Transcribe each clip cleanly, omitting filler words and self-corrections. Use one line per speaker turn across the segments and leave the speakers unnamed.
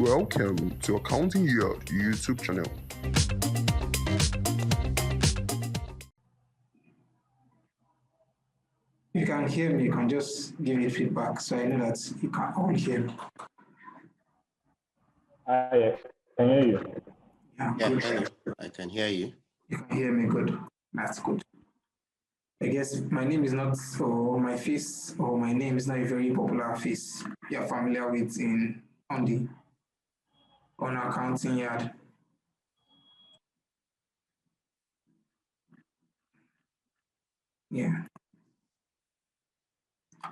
Welcome to Accounting Yard YouTube channel.
You can hear me, you can just give me feedback so I know that you can all hear me.
I can hear you.
Yeah,
Yeah,
good.
hello. I can hear you.
You can hear me, good. That's good. I guess my name is not, or my face, or my name is not a very popular face you're familiar with on Accounting Yard. Yeah.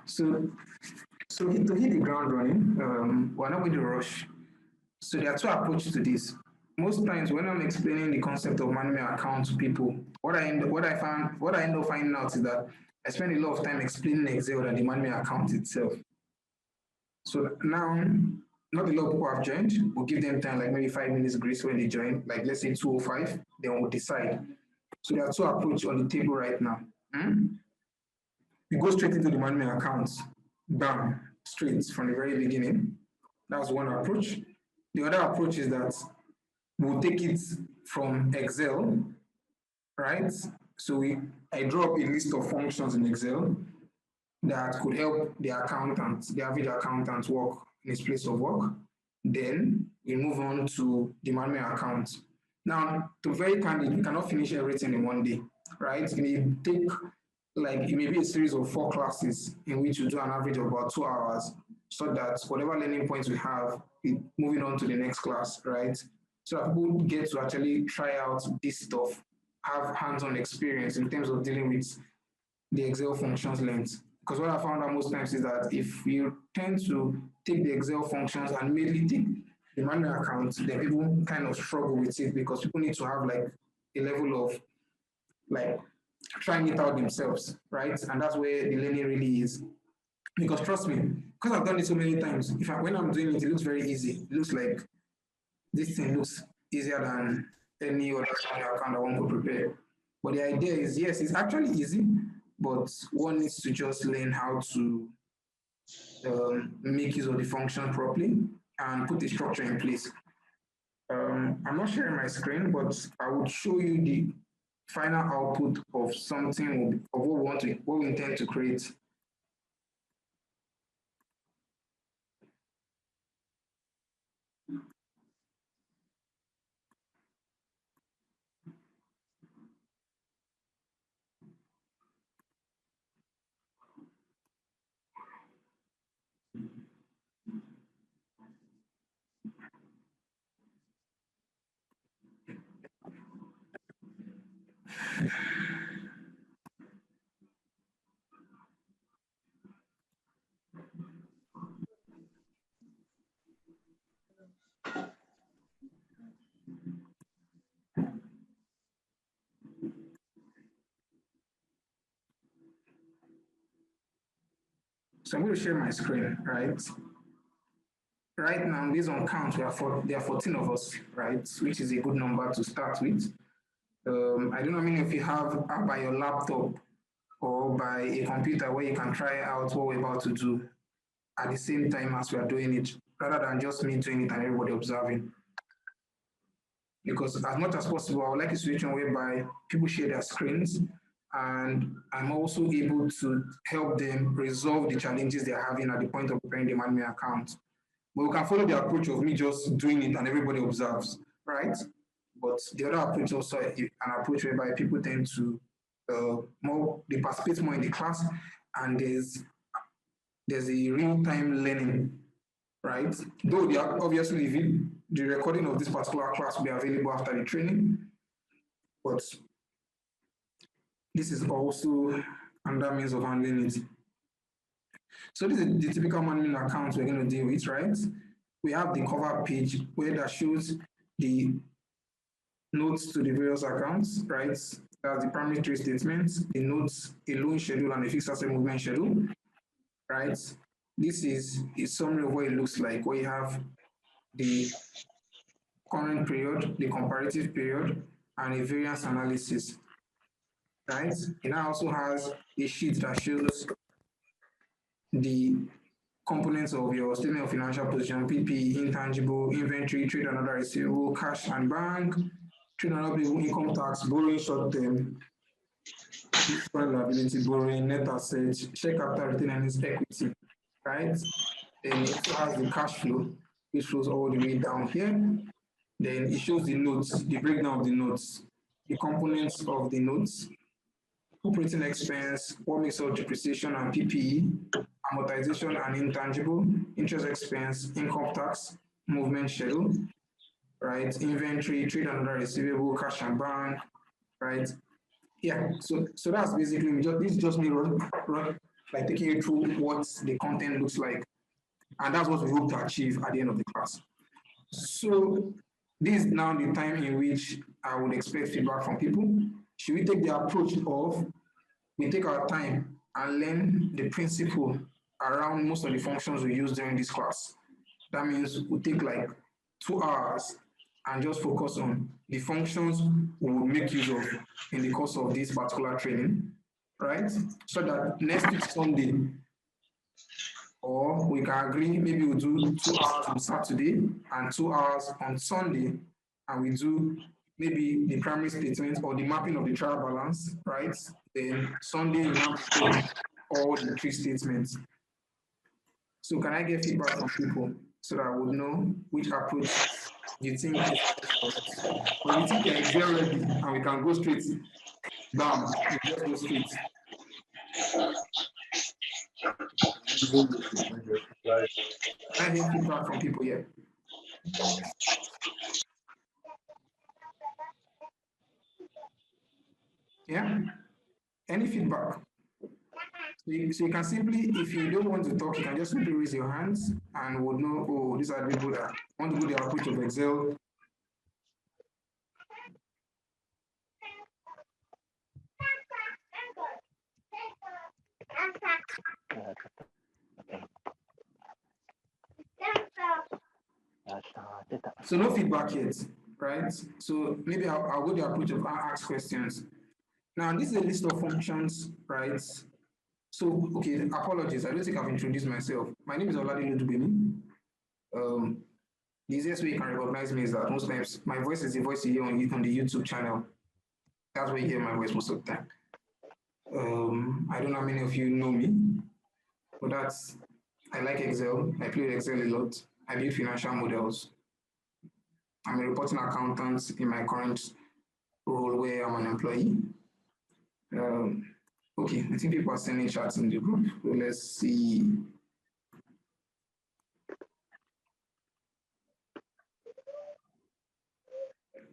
So to hit the ground running, we're not going to rush. So there are two approaches to this. Most times when I'm explaining the concept of management account to people, what I end up finding out is that I spend a lot of time explaining Excel than the management account itself. So now, not a lot of people have joined. We'll give them time, like maybe 5 minutes grace when they join, like let's say 2:05, then we'll decide. So there are two approaches on the table right now. We go straight into the management accounts, bam, straight from the very beginning. That's one approach. The other approach is that we'll take it from Excel, right? So I draw up a list of functions in Excel that could help the average accountant work in his place of work. Then we move on to the management account. Now, to be very candid, we cannot finish everything in one day, right? It may take it may be a series of 4 classes in which you do an average of about 2 hours, so that whatever learning points we have, moving on to the next class, right? So that people get to actually try out this stuff, have hands-on experience in terms of dealing with the Excel functions length. Because what I found out most times is that if you tend to take the Excel functions and mainly take the manual account, then people kind of struggle with it because people need to have a level of trying it out themselves, right? And that's where the learning really is. Because trust me, because I've done it so many times, when I'm doing it, it looks very easy. It looks like this thing looks easier than any other account that one could prepare. But the idea is, yes, it's actually easy, but one needs to just learn how to make use of the function properly and put the structure in place. I'm not sharing my screen, but I would show you the final output of something of what we intend to create. So I'm going to share my screen, right? Right now, based on count, there are 14 of us, right? Which is a good number to start with. I don't know how many of you have by your laptop or by a computer where you can try out what we're about to do at the same time as we are doing it, rather than just me doing it and everybody observing. Because as much as possible, I would like a situation whereby people share their screens and I'm also able to help them resolve the challenges they're having at the point of preparing the management account. But we can follow the approach of me just doing it and everybody observes, right? But the other approach also an approach whereby people tend to they participate more in the class and there's a real-time learning, right? Though obviously the recording of this particular class will be available after the training, but this is also another means of handling it. So this is the typical management account we're going to deal with, right? We have the cover page where that shows the notes to the various accounts, right? That's the primary 3 statements, the notes, a loan schedule, and a fixed asset movement schedule, right? This is a summary of what it looks like, where you have the current period, the comparative period, and a variance analysis, right? It now also has a sheet that shows the components of your statement of financial position, PP, intangible, inventory, trade and other receivable, cash and bank, trade and other payable, income tax, borrowing short term, foreign liability, borrowing, net assets, share capital, retained earnings, equity, right? Then it also has the cash flow, which flows all the way down here. Then it shows the notes, the breakdown of the notes, the components of the notes, operating expense, what makes up depreciation and PPE, amortization and intangible, interest expense, income tax, movement schedule, right? Inventory, trade and other receivable, cash and bank, right? Yeah, so that's basically this is just me like taking you through what the content looks like, and that's what we hope to achieve at the end of the class. So this is now the time in which I would expect feedback from people. Should we take the approach of we take our time and learn the principle around most of the functions we use during this class? That means we take like 2 hours and just focus on the functions we will make use of in the course of this particular training, right? So that next week Sunday, or we can agree, maybe we'll do 2 hours on Saturday and 2 hours on Sunday, and we do maybe the primary statement or the mapping of the trial balance, right? Then Sunday, you now do all the 3 statements. So can I get feedback from people so that I would know which approach you think is correct? Or you think you're Excel ready and we can go straight, bam, we just go straight. Can I get feedback from people here? Yeah? Any feedback? So you can simply, if you don't want to talk, you can just simply raise your hands and we'll know, oh, these are the people that want to go the approach of Excel. So no feedback yet, right? So maybe I'll go the approach of ask questions. Now, this is a list of functions, right? So, okay, apologies. I don't think I've introduced myself. My name is Oladilu Dubemi. The easiest way you can recognize me is that most times my voice is the voice you hear on the YouTube channel. That's where you hear my voice most of the time. I don't know how many of you know me, but I like Excel. I play with Excel a lot. I build financial models. I'm a reporting accountant in my current role where I'm an employee. Okay, I think people are sending chats in the group. So let's see.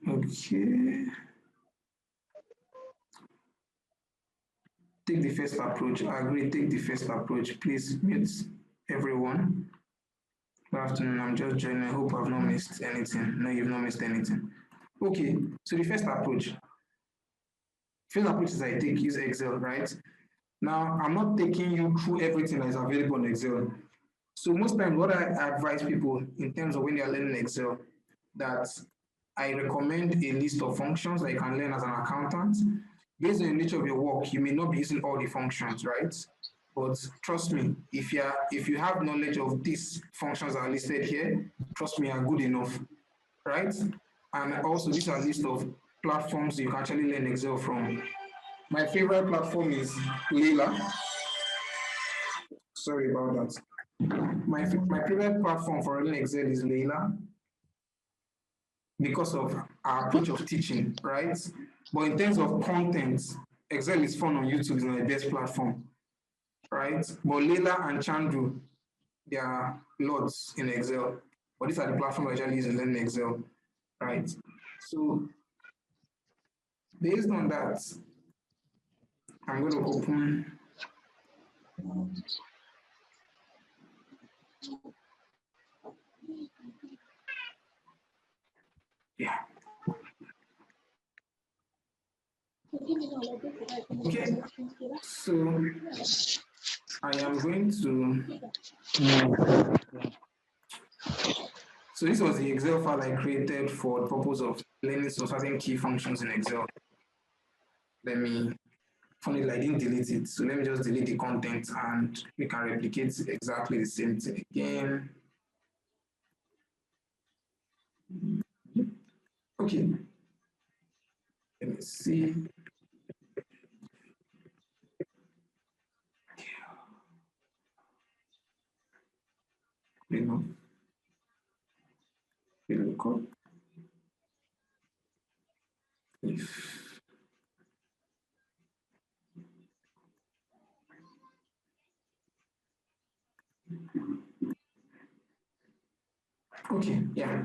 Okay. Take the first approach. I agree, take the first approach. Please mute everyone. Good afternoon, I'm just joining. I hope I've not missed anything. No, you've not missed anything. Okay, so the first approach. First approach is I take use Excel, right? Now, I'm not taking you through everything that is available on Excel. So most times what I advise people in terms of when they're learning Excel, that I recommend a list of functions that you can learn as an accountant. Based on the nature of your work, you may not be using all the functions, right? But trust me, if you have knowledge of these functions that are listed here, trust me, are good enough, right? And also, these are a list of platforms you can actually learn Excel from. My favorite platform is Layla. Sorry about that. My favorite platform for learning Excel is Layla because of our approach of teaching, right? But in terms of content, Excel is fun on YouTube, is not the best platform, right? But Layla and Chandru, there are lots in Excel, but these are the platforms I actually use in learning Excel, right? So based on that, I'm going to open. Yeah. Okay. So I am going to. So this was the Excel file I created for the purpose of learning some certain key functions in Excel. Let me Funny, I didn't delete it. So let me just delete the content and we can replicate exactly the same thing again. Okay. Let me see. VLOOKUP. If okay, yeah.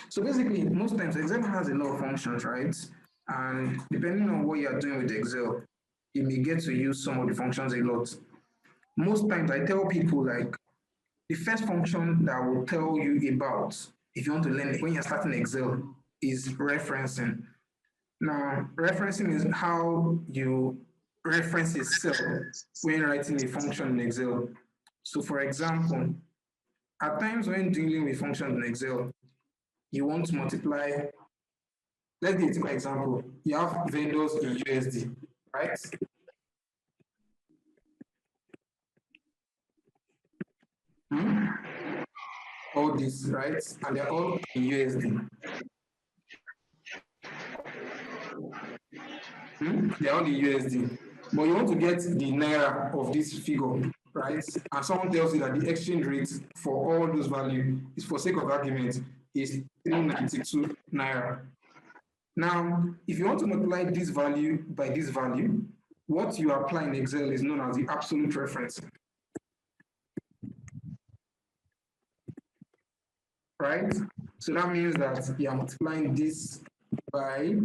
So basically, most times Excel has a lot of functions, right? And depending on what you are doing with Excel, you may get to use some of the functions a lot. Most times I tell people like the first function that I will tell you about if you want to learn it when you're starting Excel is referencing. Now, referencing is how you reference a cell when writing a function in Excel. So for example, at times when dealing with functions in Excel, you want to multiply, let's give a typical example. You have vendors in USD, right? All this, right? And they're all in USD. They're all in USD. But you want to get the naira of this figure, right? And someone tells you that the exchange rate for all those values is, for sake of argument, is 392 naira. Now, if you want to multiply this value by this value, what you apply in Excel is known as the absolute reference. Right? So that means that you are multiplying this by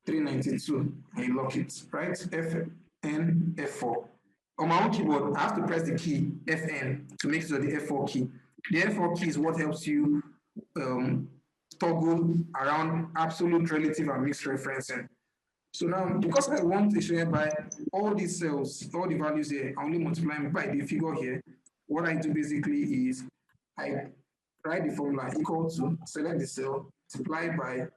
392 and you lock it, right? Fn, F4. On my own keyboard, I have to press the key Fn to make it to the F4 key. The F4 key is what helps you toggle around absolute, relative, and mixed referencing. So now, because I want to show by all these cells, all the values here, I only multiply by the figure here. What I do basically is I write the formula equal to, select the cell, multiply by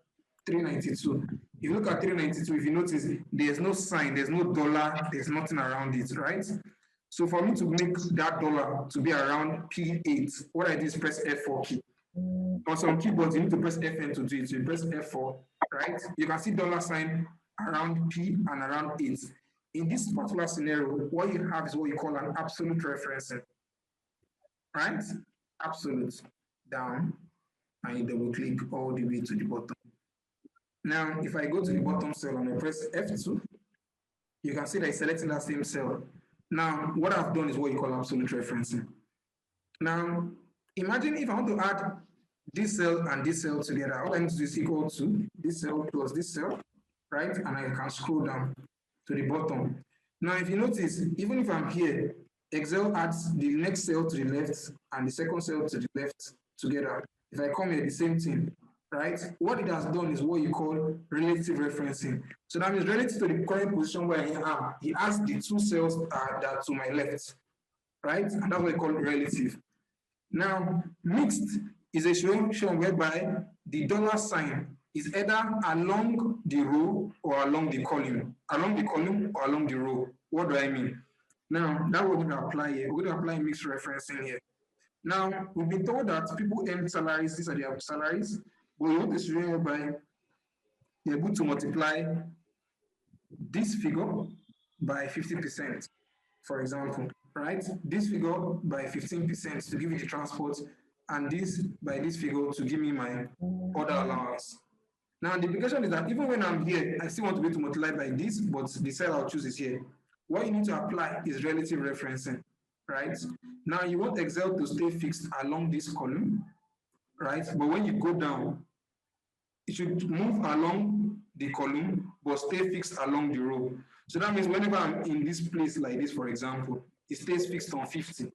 392. If you look at 392, if you notice, there's no sign, there's no dollar, there's nothing around it, right? So for me to make that dollar to be around P8, what I do is press F4 key. On some keyboards, you need to press Fn to do it. So you press F4, right? You can see dollar sign around P and around 8. In this particular scenario, what you have is what you call an absolute referencing, right? Absolute, down, and you double click all the way to the bottom. Now, if I go to the bottom cell and I press F2, you can see that it's selecting that same cell. Now, what I've done is what you call absolute referencing. Now, imagine if I want to add this cell and this cell together, all I need to do is equal to this cell plus this cell, right? And I can scroll down to the bottom. Now, if you notice, even if I'm here, Excel adds the next cell to the left and the second cell to the left together. If I come here, the same thing, right? What it has done is what you call relative referencing. So that means relative to the current position where I am, it adds the two cells that are to my left, right? And that's what we call relative. Now, mixed is a situation whereby the dollar sign is either along the row or along the column or along the row. What do I mean? Now, that we're going to apply here. We're going to apply mixed referencing here. Now, we've been told that people earn salaries, these are their salaries, but we want to show whereby you're able to multiply this figure by 50%, for example, right? This figure by 15% to give me the transport, and this by this figure to give me my other allowance. Now, the implication is that even when I'm here, I still want to be able to multiply by this, but the cell I'll choose is here. What you need to apply is relative referencing, right? Now, you want Excel to stay fixed along this column, right? But when you go down, it should move along the column, but stay fixed along the row. So that means whenever I'm in this place like this, for example, it stays fixed on 50.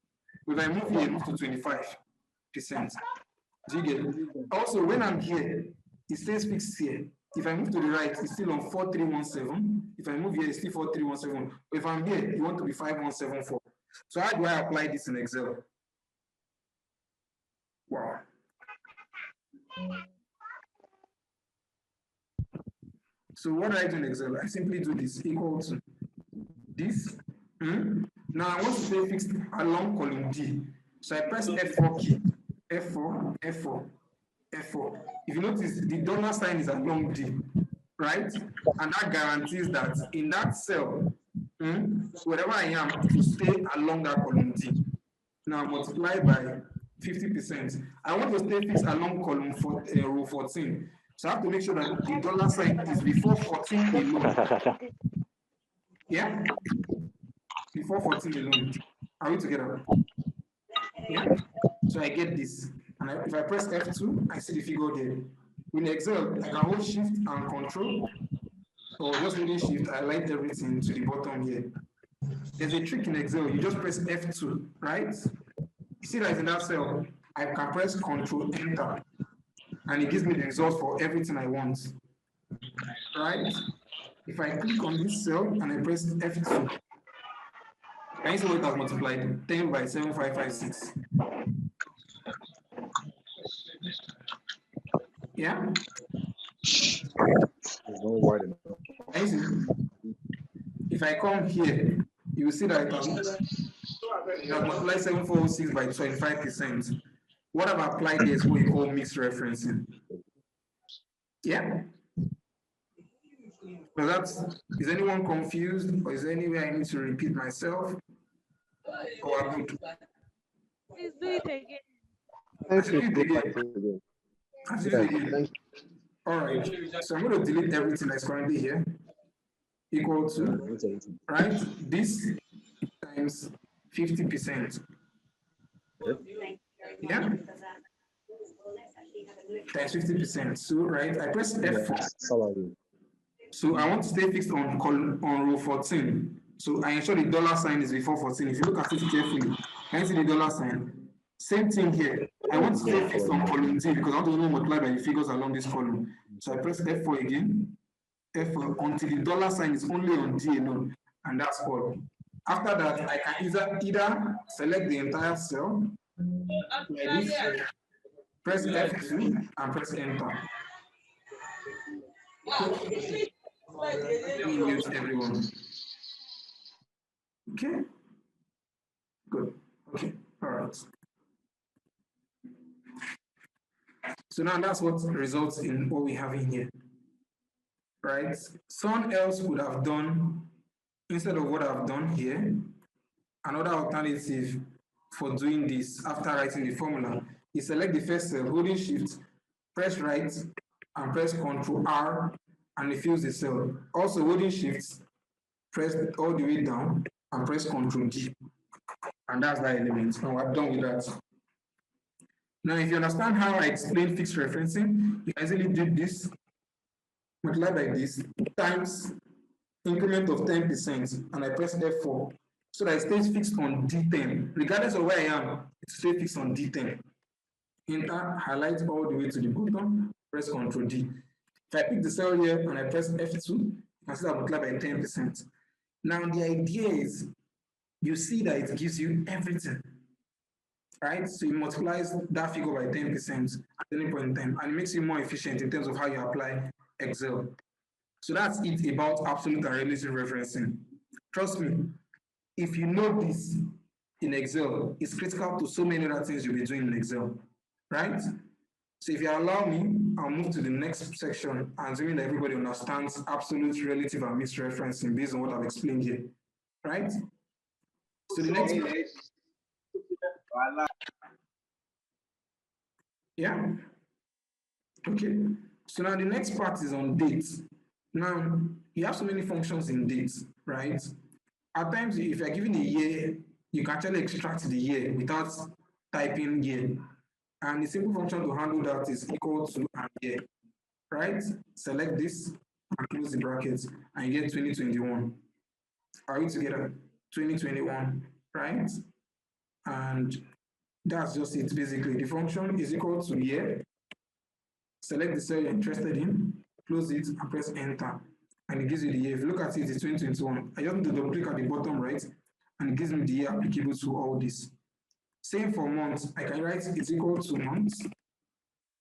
If I move here, it moves to 25%. Do you get it? Also, when I'm here, it stays fixed here. If I move to the right, it's still on 4317. If I move here, it's still 4317. But if I'm here, you want to be 5174. So how do I apply this in Excel? Wow. So what do I do in Excel? I simply do this equal to this. Now I want to stay fixed along column D. So I press F4 key. F4, F4, F4. If you notice, the dollar sign is along D, right? And that guarantees that in that cell, wherever I am, it will stay along that column D. Now multiply by 50%. I want to stay fixed along column row 14. So I have to make sure that the dollar sign is before 14 alone. Yeah? Before 14 alone. Are we together? Yeah? So I get this. And if I press F2, I see the figure there. In Excel, I can hold Shift and Control, or just holding Shift, I light everything to the bottom here. There's a trick in Excel. You just press F2, right? You see that in that cell, I can press Control Enter, and it gives me the results for everything I want, right? If I click on this cell and I press F2, can you see what it has multiplied? 10 by 7556. Yeah? Can you see? If I come here, you will see that it has multiplied 7406 by 25%. What I've applied here is what we call mixed referencing. Yeah? So is anyone confused, or is there any way I need to repeat myself? Or I'm good?
Please do it again.
I should do it again. I should do it again. All right. So I'm going to delete everything that's currently here. Equal to, right? This times 50%. Yeah? Times 50%. So, right, I press F4. So I want to stay fixed on row 14. So I ensure the dollar sign is before 14. If you look at it carefully, can you see the dollar sign? Same thing here. I want to stay fixed on column D because I want to only multiply by the figures along this column. So I press F4 again. F4 until the dollar sign is only on D alone, and that's all. After that, I can either select the entire cell, like this, press F2 and press Enter. Let me mute everyone. Okay. Good. Okay. All right. So now that's what results in what we have in here. Right? Someone else would have done, instead of what I've done here, another alternative for doing this after writing the formula is select the first cell, holding Shift, press right, and press Ctrl R, and it fills the cell. Also holding Shift, press all the way down, and press Ctrl D. And that's that element. Now we're done with that. Now, if you understand how I explain fixed referencing, you can easily do this, multiply by this, times increment of 10%, and I press F4, so that it stays fixed on D10. Regardless of where I am, it stays fixed on D10. Enter, highlight all the way to the bottom, press Ctrl D. If I pick the cell here and I press F2, you can see that multiply by 10%. Now, the idea is, you see that it gives you everything, right? So it multiplies that figure by 10% at any point in time, and it makes you more efficient in terms of how you apply Excel. So that's it about absolute and relative referencing. Trust me, if you know this in Excel, it's critical to so many other things you'll be doing in Excel, right? So if you allow me, I'll move to the next section, assuming that everybody understands absolute, relative, and mixed referencing based on what I've explained here, right? So the next, yeah, okay. So now the next part is on dates. Now, you have so many functions in dates, right? At times, if you're given a year, you can actually extract the year without typing year. And the simple function to handle that is equal to and year, right? Select this and close the brackets, and you get 2021. Are we together? 2021, right? And that's just it, basically. The function is equal to year. Select the cell you're interested in, close it, and press enter. And it gives you the year. If you look at it, it's 2021. I just need to double click at the bottom right, and it gives me the year applicable to all this. Same for months. I can write it's equal to months,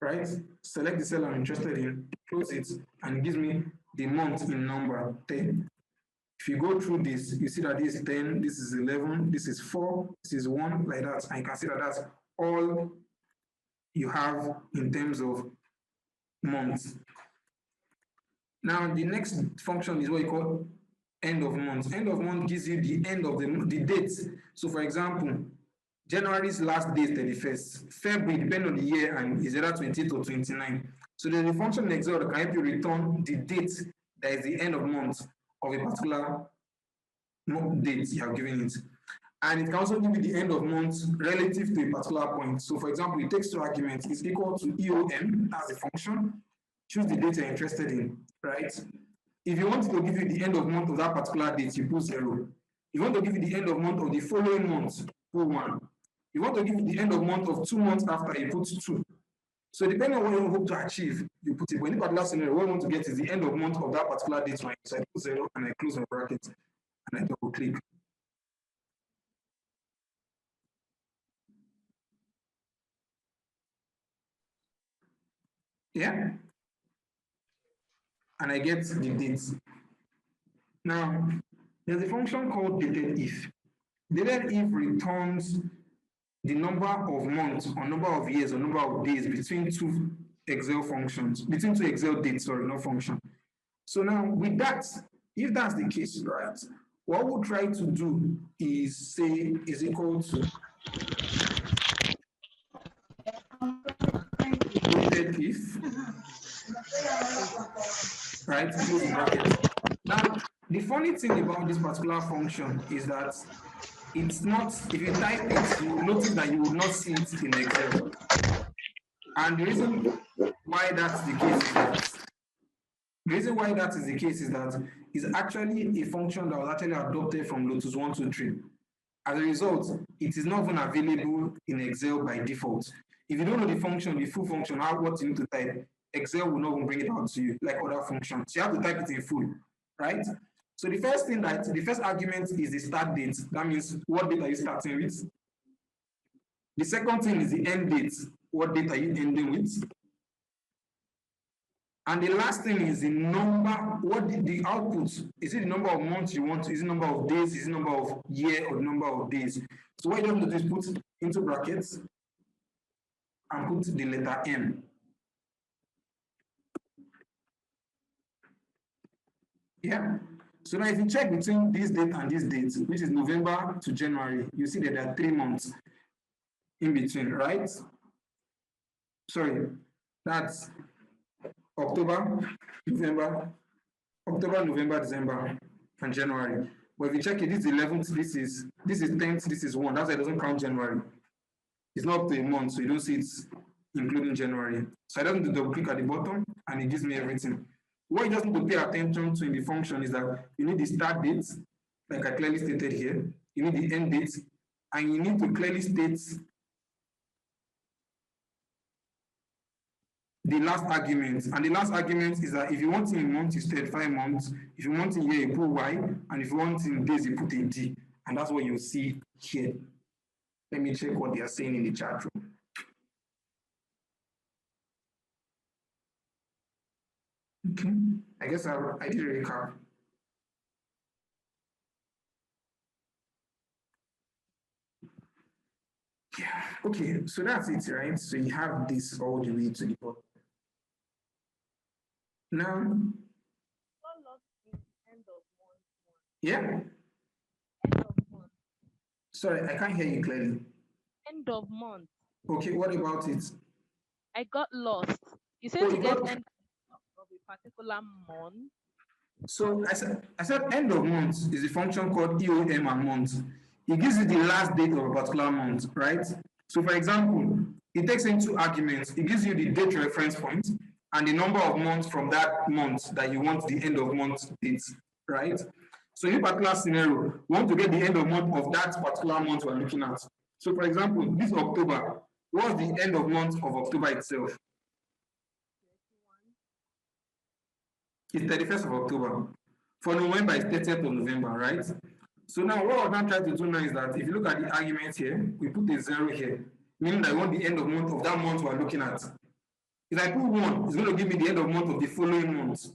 right? Select the cell I'm interested in, close it, and it gives me the month in number 10. If you go through this, you see that this is 10, this is 11, this is 4, this is 1, like that. And you can see that that's all you have in terms of months. Now, the next function is what you call end of month. End of month gives you the end of the dates. So, for example, January's last day is 31st. February, depending on the year, and is either 28 or 29. So there's a function in Excel that can help you return the date that is the end of month of a particular date you have given it. And it can also give you the end of month relative to a particular point. So, for example, it takes two arguments. It's equal to EOM as a function. Choose the date you're interested in, right? If you want to give you the end of month of that particular date, you put 0. If you want to give you the end of month of the following month, put 1. If you want to give you the end of month of 2 months after, you put 2. So depending on what you hope to achieve, you put it. But in the particular scenario, what you want to get is the end of month of that particular date. So I put 0 and I close my bracket and I double click. Yeah? And I get the dates. Now, there's a function called dated if. Dated if returns the number of months or number of years or number of days between two Excel functions, between two Excel dates, sorry, not function. So now with that, if that's the case, right, what we'll try to do is say is equal to dated if, right, close the bracket. Now, the funny thing about this particular function is that it's not, if you type it, you will notice that you will not see it in Excel. And the reason why that's the case is that it's actually a function that was actually adopted from Lotus 123. As a result, it is not even available in Excel by default. If you don't know the function, the full function, what you need to type, Excel will not even bring it out to you like other functions. You have to type it in full, right? So the first argument is the start date. That means what date are you starting with? The second thing is the end date. What date are you ending with? And the last thing is the number, what the output, is it the number of months you want, is it the number of days, is it the number of year or the number of days? So what you have to do is put into brackets and put the letter M. Yeah. So now if you check between this date and this date, which is November to January, you see that there are 3 months in between, right? Sorry, that's October, November, December, and January. But if you check it, this is 11th, this is 10th, this is 1. That's why it doesn't count January. It's not up to a month, so you don't see it including January. So I just need to double click at the bottom and it gives me everything. What you just need to pay attention to in the function is that you need the start date, like I clearly stated here. You need the end date, and you need to clearly state the last argument. And the last argument is that if you want in a month, you state 5 months. If you want in year, you put Y. And if you want in days, you put a D. And that's what you'll see here. Let me check what they are saying in the chat room. Okay, I guess I did a recap. Yeah, okay, so that's it, right? So you have this all the way to the bottom. Now, yeah?
End of month.
Sorry, I can't hear you clearly.
End of month.
Okay, what about it?
I got lost. You said to get end of a particular month.
So I said end of month is a function called EOM and month. It gives you the last date of a particular month, right? So for example, it takes in 2 arguments. It gives you the date reference point and the number of months from that month that you want the end of month date, right? So in a particular scenario, we want to get the end of month of that particular month we're looking at. So for example, this October, what's the end of month of October itself? It's 31st of October. For November, it's 30th of November, right? So now what I'm trying to do now is that if you look at the argument here, we put a 0 here, meaning that I want the end of month of that month we're looking at. If I put 1, it's going to give me the end of month of the following month.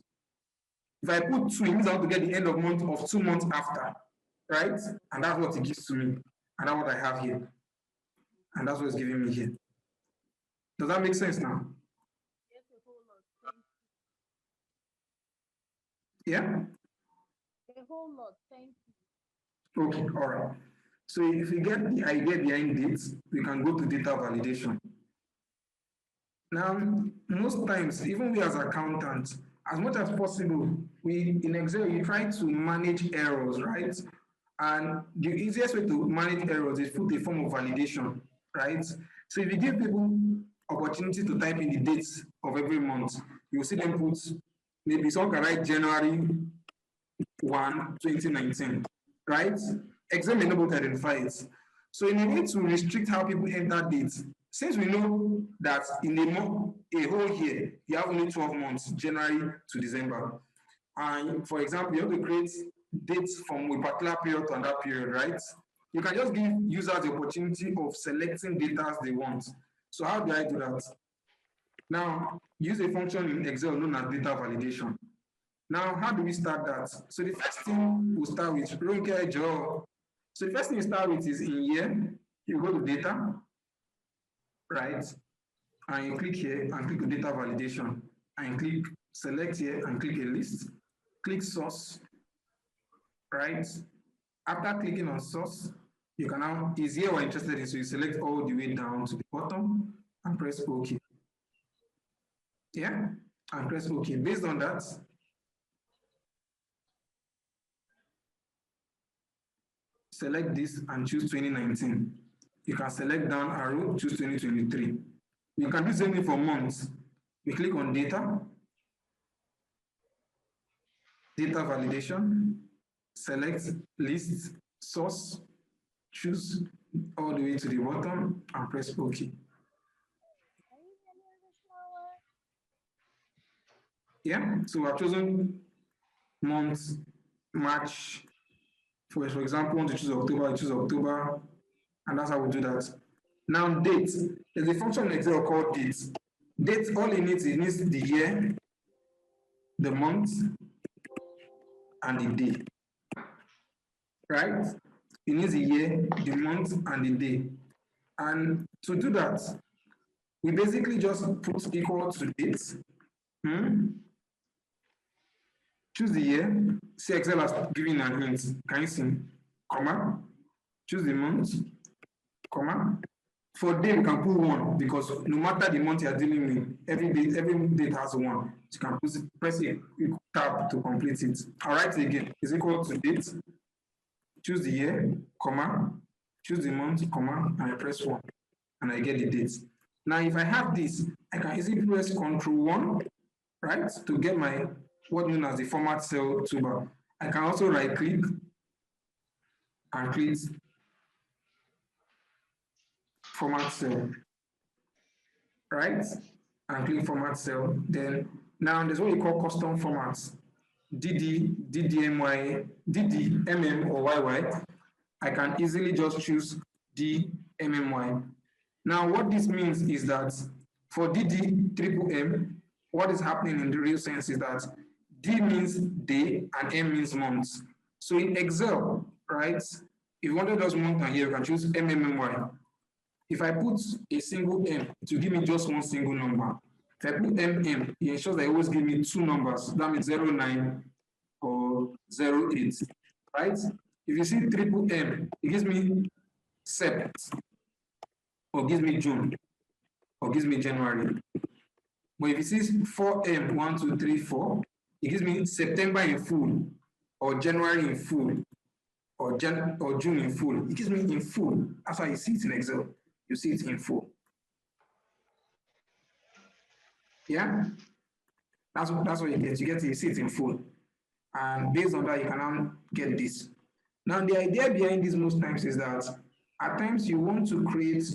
If I put 2, it means I want to get the end of month of 2 months after, right? And that's what it gives to me. And that's what I have here. And that's what it's giving me here. Does that make sense now? Yeah?
A whole lot. Thank you.
Okay, all right. So if you get the idea behind it, we can go to data validation. Now, most times, even we as accountants, as much as possible, we in Excel, you try to manage errors, right? And the easiest way to manage errors is put a form of validation, right? So if you give people opportunity to type in the dates of every month, you'll see them put, maybe someone can write January 1, 2019, right? Excel may not be able to identify it. So in a way to restrict how people enter dates, since we know that in a whole year, you have only 12 months, January to December. And for example, you have to create dates from a particular period to another period, right? You can just give users the opportunity of selecting data they want. So how do I do that? Now, use a function in Excel known as data validation. Now, how do we start that? So the first thing we'll start with, Ronke Joe. So the first thing you start with is in year. You go to data, right? And you click here and click data validation. And click select here and click a list. Click source, right? After clicking on source, you can now, is here we're interested in, so you select all the way down to the bottom and press OK. Yeah, and press OK. Based on that, select this and choose 2019. You can select down arrow, choose 2023. You can do the same thing for months. We click on data, data validation, select list, source, choose all the way to the bottom and press OK. Yeah, so I've chosen months, March. For example, want to choose October, I choose October, and that's how we do that. Now, date. There's a function in Excel called date. Date, all it needs the year, the month, and the day. Right? It needs the year, the month, and the day. And to do that, we basically just put equal to date. Choose the year. See, Excel has given an hint. Can you see? Comma. Choose the month. Comma. For day, we can put 1 because no matter the month you are dealing with, every date has 1. You can press a tab to complete it. I'll write it again. Is equal to date. Choose the year, comma. Choose the month, comma, and I press 1, and I get the date. Now, if I have this, I can easily press Ctrl+1, right, to get my what known as the format cell toolbar. I can also right-click and click format cell, right? And click format cell. Then now there's what we call custom formats. DD, DDMY, DD, MM, or YY. I can easily just choose DMMY. Now, what this means is that for DD triple M, what is happening in the real sense is that D means day and M means months. So in Excel, right, if you wanted just month and year, you can choose MMMY. If I put a single M, it will give me just one single number. If I put MM, it ensures that it always give me 2 numbers. That means 09 or 08, right? If you see triple M, it gives me Sept, or gives me June, or gives me January. But if you see 4M, 1, 2, 3, 4, it gives me September in full, or January in full, or June in full. It gives me in full. That's why you see it in Excel. You see it in full. Yeah? That's what you get. You see it in full. And based on that, you can now get this. Now, the idea behind this most times is that at times you want to create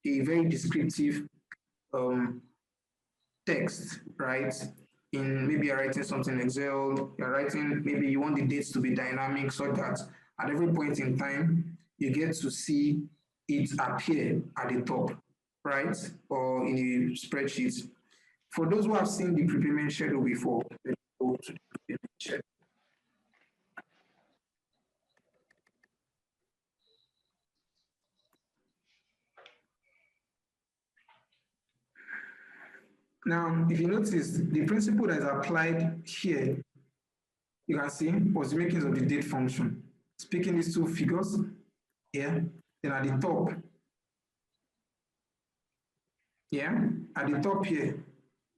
a very descriptive text, right? In maybe you're writing something in Excel, you're writing, maybe you want the dates to be dynamic so that at every point in time, you get to see it appear at the top, right? Or in a spreadsheet. For those who have seen the prepayment schedule before, the go to the check. Now, if you notice, the principle that is applied here, you can see, was the makings of the date function. Speaking these two figures here, then at the top, at the top here,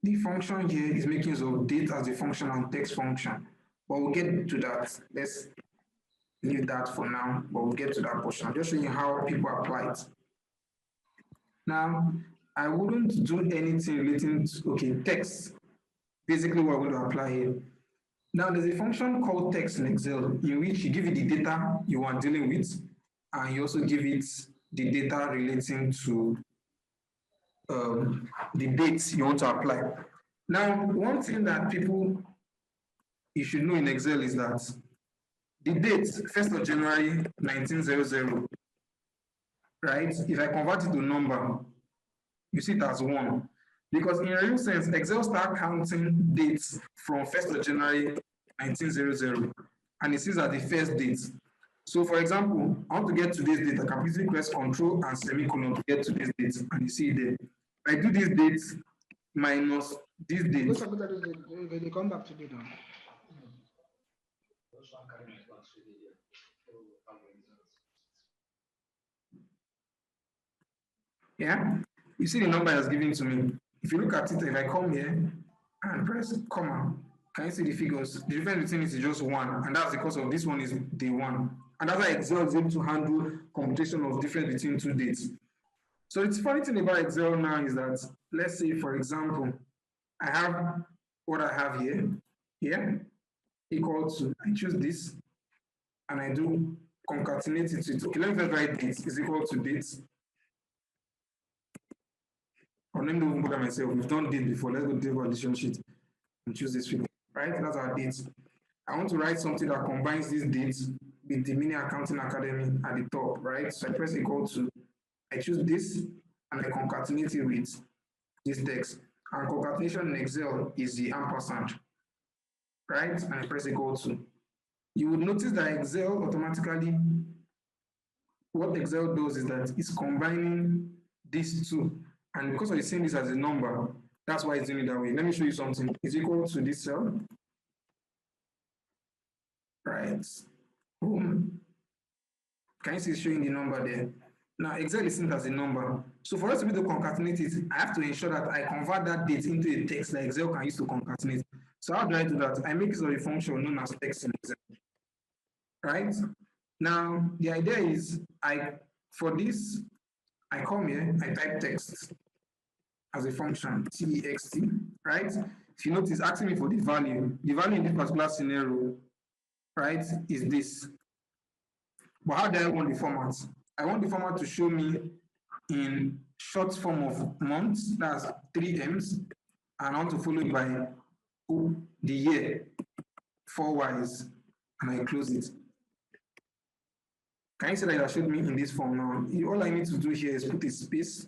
the function here is makings of date as a function and text function. But we'll get to that. Let's leave that for now, but we'll get to that portion. I'm just showing you how people apply it. Now, I wouldn't do anything relating to, text. Basically what we're going to apply here. Now, there's a function called text in Excel in which you give it the data you are dealing with, and you also give it the data relating to the dates you want to apply. Now, one thing that you should know in Excel is that the date, 1st of January 1900, right? If I convert it to number, you see it as 1. Because in a real sense, Excel starts counting dates from 1st of January 1900, and it sees as the first date. So for example, I want to get to this date, I can easily press Control and semicolon to get to this date, and you see there. I do this date minus this date.
They come back to the date.
Yeah, you see the number that's given to me. If you look at it, if I come here and press comma, can you see the figures? The difference between it is just 1, and that's because of this one is day 1. And that's why Excel is able to handle computation of difference between two dates. So the funny thing about Excel now is that, let's say, for example, I have what I have here, equal to, I choose this, and I do concatenate it to, okay, let me first write dates is equal to dates. Or let me even put that myself. We've done date before. Let's go to our addition sheet and choose this figure. Right? That's our dates. I want to write something that combines these dates with the Mini Accounting Academy at the top, right? So I press equal to, I choose this and I concatenate it with this text. And concatenation in Excel is the ampersand, right? And I press equal to. You would notice that Excel automatically, what Excel does is that it's combining these two. And because of seeing this as a number, that's why it's doing it that way. Let me show you something. It's equal to this cell. Right. Boom. Can you see it's showing the number there? Now, Excel is seen as a number. So for us to be able to concatenate it, I have to ensure that I convert that date into a text that Excel can use to concatenate. So how do I do that? I make use of a function known as text in Excel. Right? Now, the idea is, for this, I come here, I type text as a function, text, right? If you notice, it's asking me for the value. The value in this particular scenario, right, is this. But how do I want the format? I want the format to show me in short form of months, that's 3 M's, and I want to follow it by the year, 4 Y's, and I close it. Can you see that it showed me in this form now? All I need to do here is put a space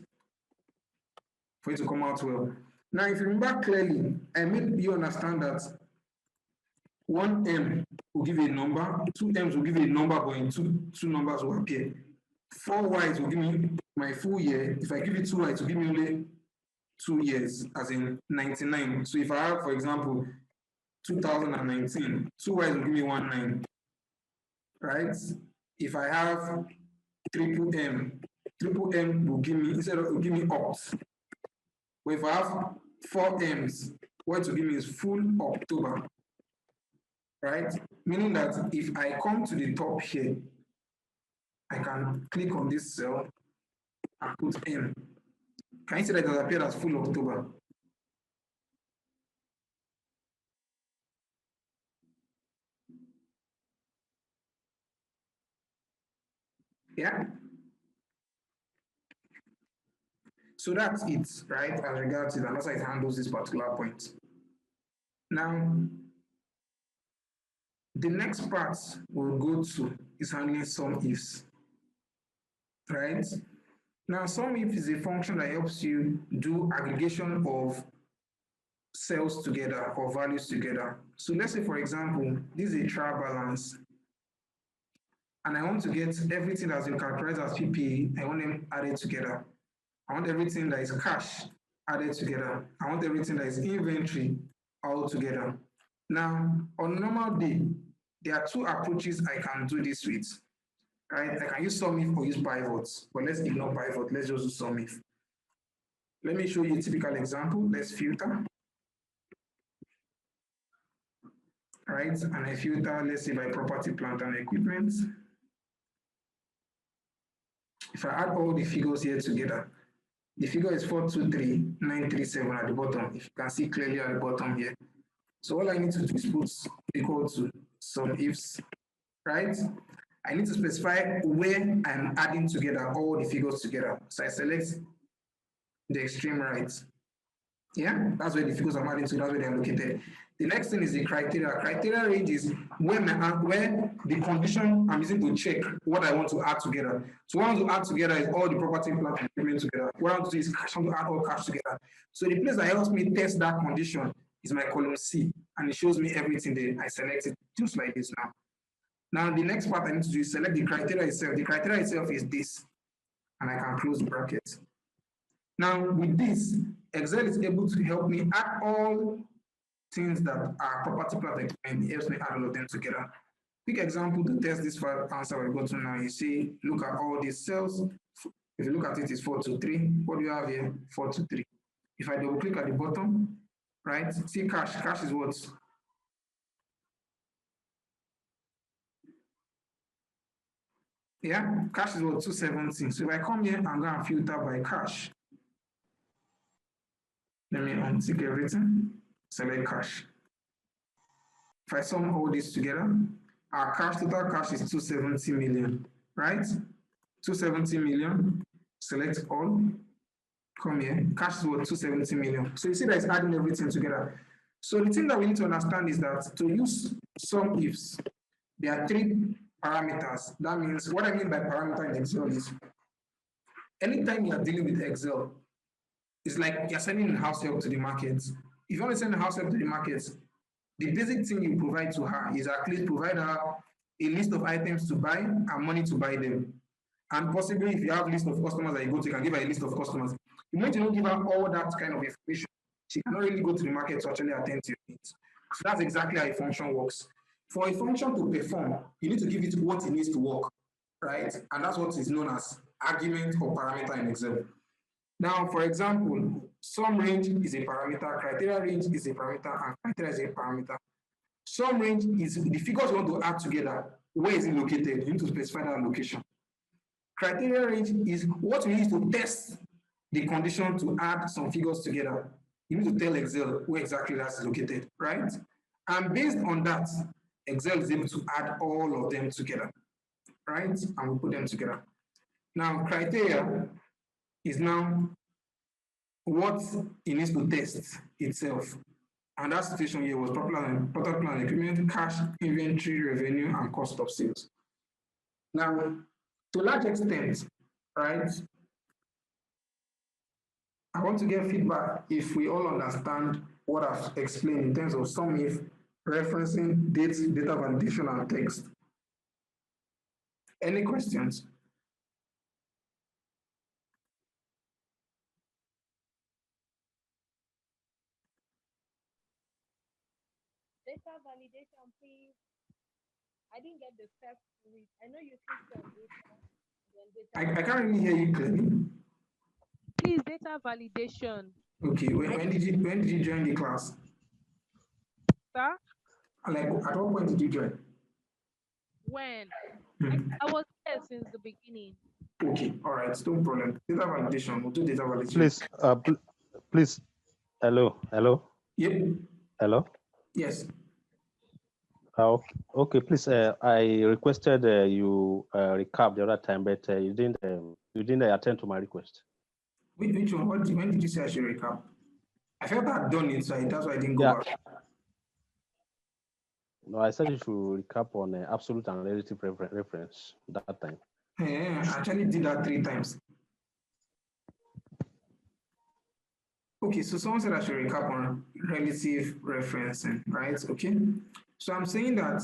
for it to come out well. Now, if you remember clearly, I made you understand that 1 M will give you a number, 2 M's will give you a number, but in two numbers will appear. 4 Y's will give me my full year. If I give it 2 Y's, it will give me only 2 years, as in 99. So if I have, for example, 2019, 2 Y's will give me 19, right? If I have triple M will give me, instead of, will give me opt. But if I have 4 M's, what it will give me is full October, right? Meaning that if I come to the top here, I can click on this cell and put M. Can you see that it has appeared as full October? Yeah? So that's it, right, as regards to it, and also it handles this particular point. Now, the next part we'll go to is handling SUMIFS, right? Now, SUMIFS is a function that helps you do aggregation of cells together or values together. So let's say, for example, this is a trial balance, and I want to get everything that's been characterized as PPA, I want them added together. I want everything that is cash added together. I want everything that is inventory all together. Now, on a normal day, there are two approaches I can do this with, right? I can use SUMIFS or use pivots, but let's ignore pivot. Let's just do SUMIFS. Let me show you a typical example. Let's filter. Right, and I filter, let's say by property, plant, and equipment. If I add all the figures here together, the figure is 423,937 at the bottom. If you can see clearly at the bottom here. So all I need to do is put equal to SUMIFS, right? I need to specify where I'm adding together all the figures together. So I select the extreme right. Yeah, that's where the figures I'm adding to, that's where they're located. The next thing is the criteria. Criteria range is where the condition I'm using to check what I want to add together. So what I want to add together is all the property, plant, and equipment together. What I want to do is cash, I want to add all cash together. So the place that helps me test that condition is my column C, and it shows me everything there. I select it just like this now. Now the next part I need to do is select the criteria itself. The criteria itself is this, and I can close the bracket. Now with this, Excel is able to help me add all things that are property, plant, and it helps me add all of them together. Quick example to test this file answer we go to now. You see, look at all these cells. If you look at it, it's 423. What do you have here? 423. If I double click at the bottom, right? See cash. Cash is what? Yeah, cash is what? 217. So if I come here, I'm going to filter by cash. Let me untick everything. Select cash. If I sum all this together, our total cash is 270 million, right? 270 million, select all, come here, cash is what, 270 million. So you see that it's adding everything together. So the thing that we need to understand is that to use SUMIFS, there are three parameters. That means, what I mean by parameter in Excel is, anytime you're dealing with Excel, it's like you're sending a house help to the market. If you want to send a house help to the market, the basic thing you provide to her is at least provide her a list of items to buy and money to buy them. And possibly, if you have a list of customers that you go to, you can give her a list of customers. You might not give her all that kind of information. She cannot really go to the market to actually attend to your needs. So that's exactly how a function works. For a function to perform, you need to give it what it needs to work, right? And that's what is known as argument or parameter in Excel. Now, for example, sum range is a parameter, criteria range is a parameter, and criteria is a parameter. Sum range is the figures you want to add together. Where is it located? You need to specify that location. Criteria range is what you use to test the condition to add some figures together. You need to tell Excel where exactly that's located, right? And based on that, Excel is able to add all of them together, right? And we put them together. Now, criteria is now what it needs to test itself. And that situation here was property, plant, equipment, cash, inventory, revenue, and cost of sales. Now, to a large extent, right, I want to get feedback if we all understand what I've explained in terms of SUMIFS, referencing dates, data validation, and text. Any questions?
Data validation, please. I didn't get the steps to it. I know you clicked on data.
I can't really hear you clearly.
Please, data validation.
Okay, when did you join the class?
Sir?
Like, at what point did you join?
When? I was there since the beginning.
Okay, all right, no problem. Data validation, we'll do data validation.
Please, please, hello.
Yep.
Hello.
Yes.
Okay, please. I requested you recap the other time, but you didn't attend to my request.
Which one? When did you say I should recap? I felt I had done it, so that's why I didn't go back.
No, I said you should recap on absolute and relative reference that time.
Yeah, I actually did that 3 times. Okay, so someone said I should recap on relative referencing, right? Okay, so I'm saying that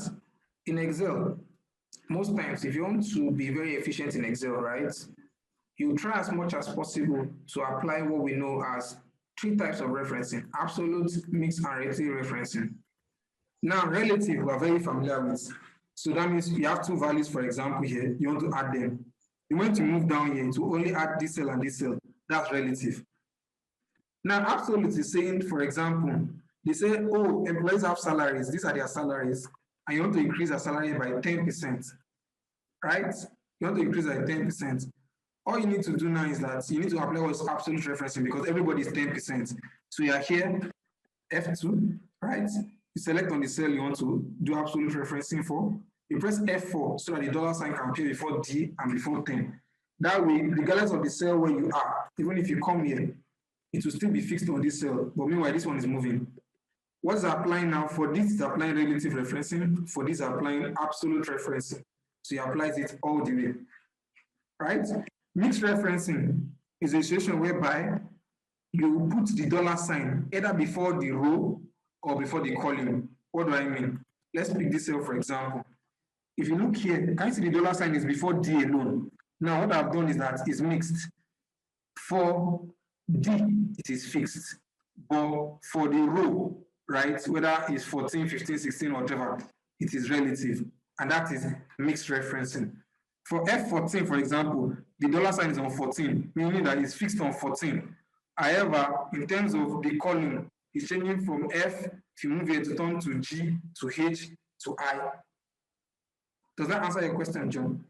in Excel, most times if you want to be very efficient in Excel, right, you try as much as possible to apply what we know as three types of referencing: absolute, mixed, and relative referencing. Now, relative, we are very familiar with. So that means you have two values, for example, here, you want to add them. You want to move down here to only add this cell and this cell. That's relative. Now, absolute is saying, for example, they say, oh, employees have salaries, these are their salaries, and you want to increase their salary by 10%, right? You want to increase by 10%. All you need to do now is that you need to apply what's absolute referencing because everybody is 10%. So you are here, F2, right? You select on the cell you want to do absolute referencing for. You press F4 so that the dollar sign can appear before D and before 10. That way, regardless of the cell where you are, even if you come here, it will still be fixed on this cell. But meanwhile, this one is moving. What's applying now? For this, is applying relative referencing. For this, applying absolute referencing. So he applies it all the way, right? Mixed referencing is a situation whereby you put the dollar sign either before the row or before the column. What do I mean? Let's pick this cell, for example. If you look here, can you see the dollar sign is before D alone? Now, what I've done is that it's mixed. For D, it is fixed. But for the row, right, whether it's 14, 15, 16, or whatever, it is relative. And that is mixed referencing. For F14, for example, the dollar sign is on 14, meaning that it's fixed on 14. However, in terms of the column, it's changing from F, if you move here to turn to G, to H, to I. Does that answer your question, John?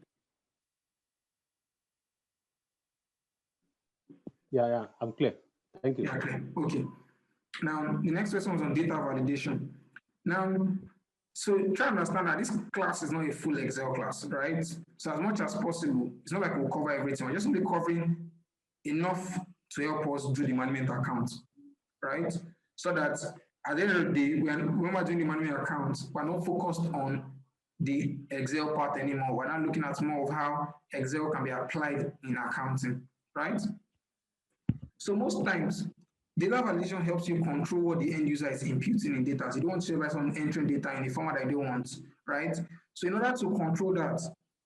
Yeah, I'm clear. Thank you.
Yeah, clear. Okay. Now, the next question was on data validation. Now, so try to understand that this class is not a full Excel class, right? So as much as possible, it's not like we'll cover everything. We're just only covering enough to help us do the management account, right? So that at the end of the day, when we're doing the management account, we're not focused on the Excel part anymore. We're not looking at more of how Excel can be applied in accounting, right? So most times, data validation helps you control what the end user is imputing in data. So you don't want to rely on entering data in a format I don't want, right? So in order to control that,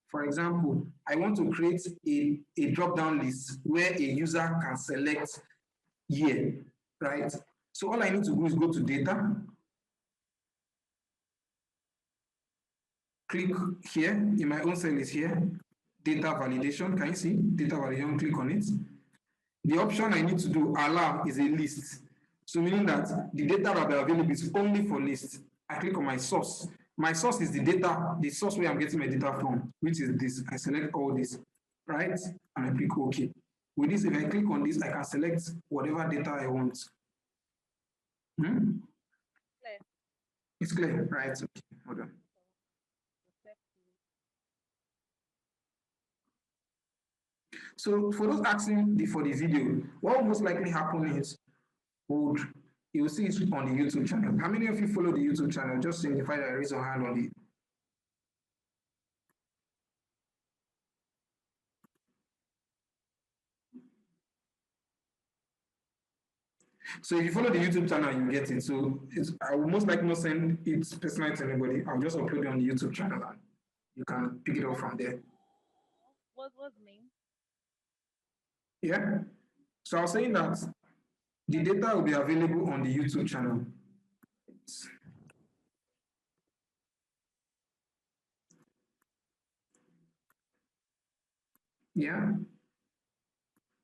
for example, I want to create a drop-down list where a user can select year, right? So all I need to do is go to data, click here, in my own cell is here, data validation, can you see? Data validation, click on it. The option I need to do, allow, is a list. So meaning that the data that are available is only for lists. I click on my source. My source is the data, the source where I'm getting my data from, which is this. I select all this, right? And I click OK. With this, if I click on this, I can select whatever data I want.
Clear.
It's clear, right? Okay, hold on. So for those asking for the video, what will most likely happen is you will see it on the YouTube channel. How many of you follow the YouTube channel? Just signify that raise your hand on it. So if you follow the YouTube channel, you get it. So I will most likely not send it personally to anybody. I'll just upload it on the YouTube channel and you can pick it up from there.
What's the name?
Yeah. So I was saying that the data will be available on the YouTube channel. Yeah.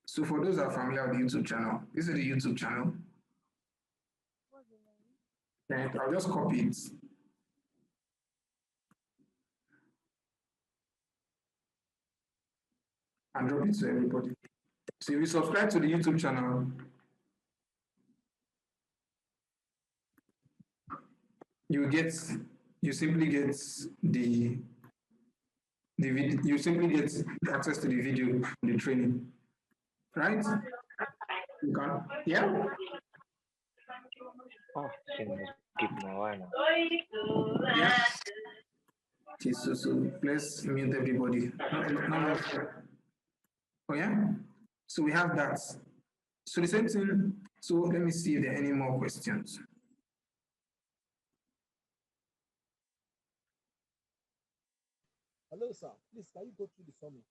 So for those that are familiar with the YouTube channel, this is the YouTube channel.
What's the name?
And I'll just copy it. And drop it to everybody. So if you subscribe to the YouTube channel, you simply get the video, you simply get access to the video, the training, right? You can, yeah?
Oh, keep my line.
Yeah. Okay, so let's mute everybody. Oh yeah? So we have that. So the same thing. So let me see if there are any more questions.
Hello, sir. Please, can you go through the summary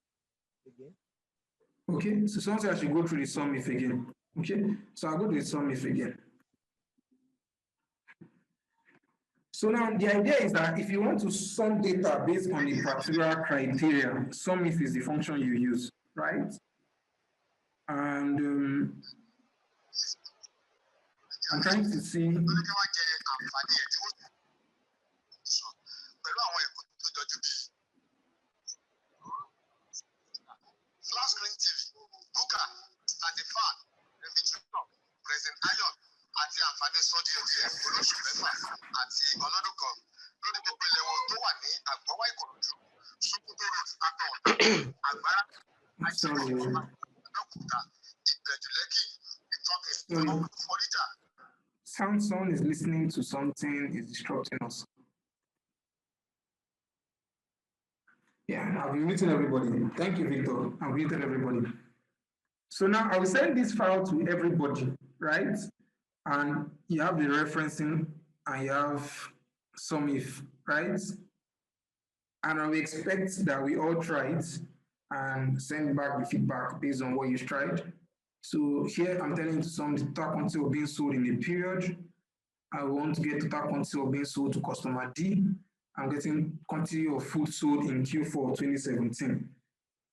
again?
Okay, so someone said I should go through the SUMIFS again. Okay, so I'll go to the SUMIFS again. So now the idea is that if you want to sum data based on a particular criteria, SUMIFS is the function you use, right? And I'm trying to see.
Flat screen TV, cooker, standing fan, refrigerator, present iron, àti àǹfààní sọ́ọ̀dì olóṣù mẹ́fà àti ọlọ́dún kan lórí gbogbo ilẹ̀ wọn tó wà ní àgbọ́wá Ìkòròdú, Sókótó road, Akọ, Àgbárá, Àìsíkọ̀, Abẹ́òkúta, Ìbẹ̀jú Lẹ́kì, Ìtọ́kẹ̀, Fọ́ríjà.
Someone is listening to something, is disrupting us. Yeah, I've been muting everybody. Thank you, Victor. I've muted everybody. So now I will send this file to everybody, right? And you have the referencing and you have SUMIFS, right? And I will expect that we all try it and send back the feedback based on what you tried. So here I'm telling you some total quantity of being sold in a period. I want to get total quantity of being sold to customer D. I'm getting quantity of food sold in Q4 2017,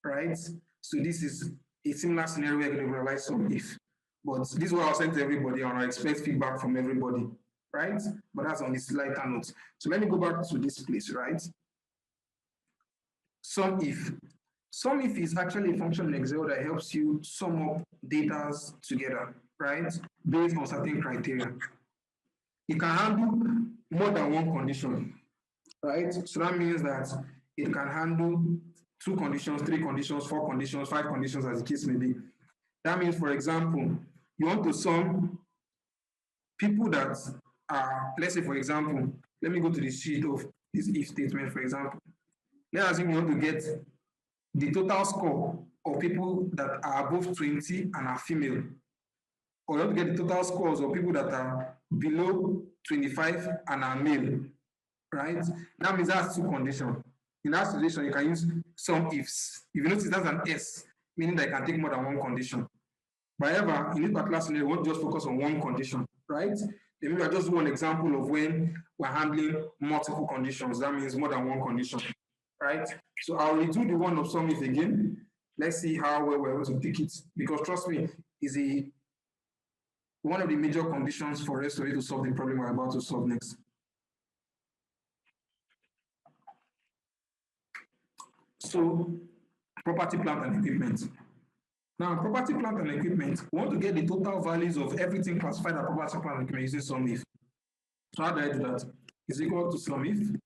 right? So this is a similar scenario where I can realize SUMIFS. But this is what I'll send to everybody, and I expect feedback from everybody, right? But that's on this lighter note. So let me go back to this place, right? SUMIFS. SUMIFS is actually a function in Excel that helps you sum up data together, right? Based on certain criteria. It can handle more than one condition, right? So that means that it can handle 2 conditions, 3 conditions, 4 conditions, 5 conditions, as the case may be. That means, for example, you want to sum people that are, let's say, for example, let me go to the sheet of this if statement, for example. Let's assume you want to get the total score of people that are above 20 and are female. Or you want to get the total scores of people that are below 25 and are male, right? That means that's 2 conditions. In that situation, you can use SUMIFS. If you notice, that's an S, meaning that it can take more than 1 condition. However, in this particular scenario, we won't just focus on 1 condition, right? Then maybe I'll just do an example of when we're handling multiple conditions. That means more than 1 condition, right? So I'll redo the one of SUMIFS again. Let's see how well we're able to pick it. Because trust me, is one of the major conditions for us to solve the problem we're about to solve next. So, property, plant, and equipment. Now, property, plant, and equipment, we want to get the total values of everything classified as property, plant, and equipment using SUMIFS. So how do I do that? It's equal to SUMIFS.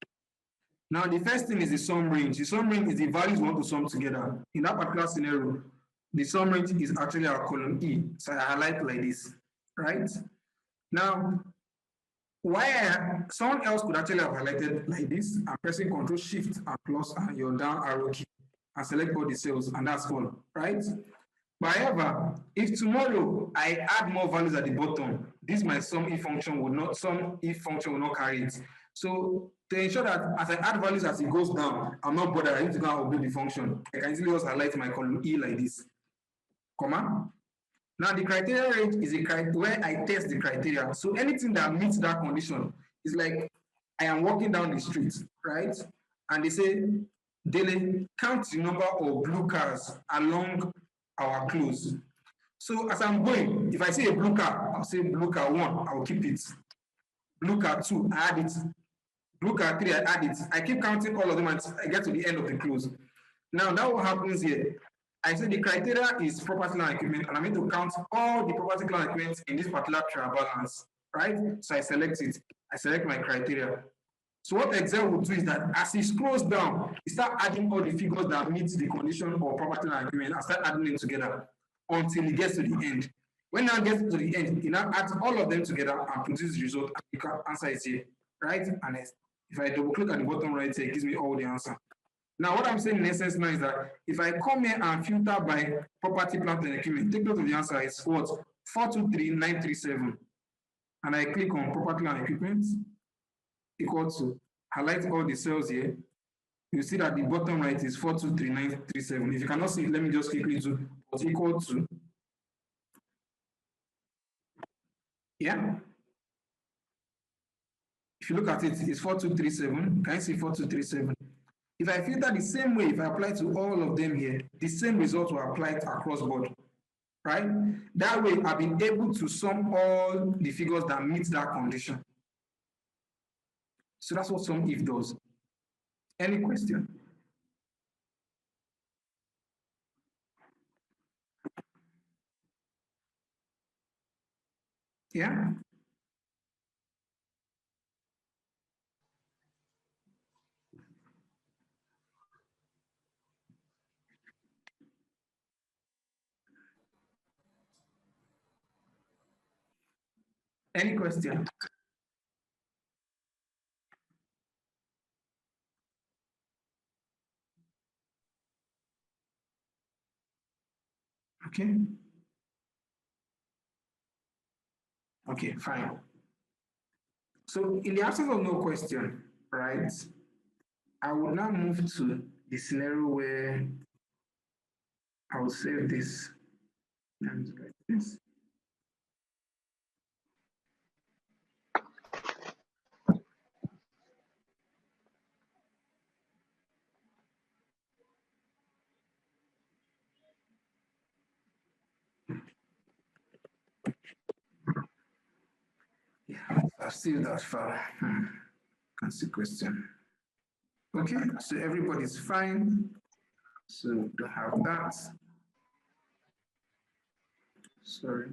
Now, the first thing is the sum range. The sum range is the values we want to sum together. In that particular scenario, the sum range is actually our column E. So I highlight like this, right? Now, someone else could actually have highlighted like this, and pressing Ctrl Shift and plus and your down arrow key and select all the cells, and that's all, right? But however, if tomorrow I add more values at the bottom, this my SUMIFS function will not carry it. So to ensure that as I add values as it goes down, I'm not bothered. I need to go and update the function. I can easily just highlight my column E like this, comma. Now the criteria range is where I test the criteria. So anything that meets that condition is like I am walking down the street, right? And they say, Dele, count the number of blue cars along our close. So as I'm going, if I see a blue car, I'll say blue car 1, I'll keep it. Blue car 2, I add it. Blue car 3, I add it. I keep counting all of them until I get to the end of the close. Now that what happens here. I say the criteria is property and equipment, and I need to count all the property and equipment in this particular trial balance, right? So I select it. I select my criteria. So what Excel will do is that as it scrolls down, it starts adding all the figures that meet the condition of property and equipment and start adding them together until it gets to the end. When it gets to the end, it now adds all of them together and produces the result. And you can answer it here, right? And if I double click at the bottom right here, it gives me all the answer. Now, what I'm saying in essence now is that if I come here and filter by property, plant, and equipment, take note of the answer is what? 423937. And I click on property and equipment, equal to, highlight all the cells here. You see that the bottom right is 423937. If you cannot see it, let me just quickly do what's equal to. Yeah. If you look at it, it's 4237. Can you see 4237? If I filter the same way, if I apply to all of them here, the same result will apply across board, right? That way, I've been able to sum all the figures that meet that condition. So that's what SUMIFS does. Any question? Yeah? Any question? Okay. Okay, fine. So in the absence of no question, right, I will now move to the scenario where I will save this. Let me just write this. Yeah, I've saved that file. Can see question. Okay, so everybody's fine. So don't have that. Sorry.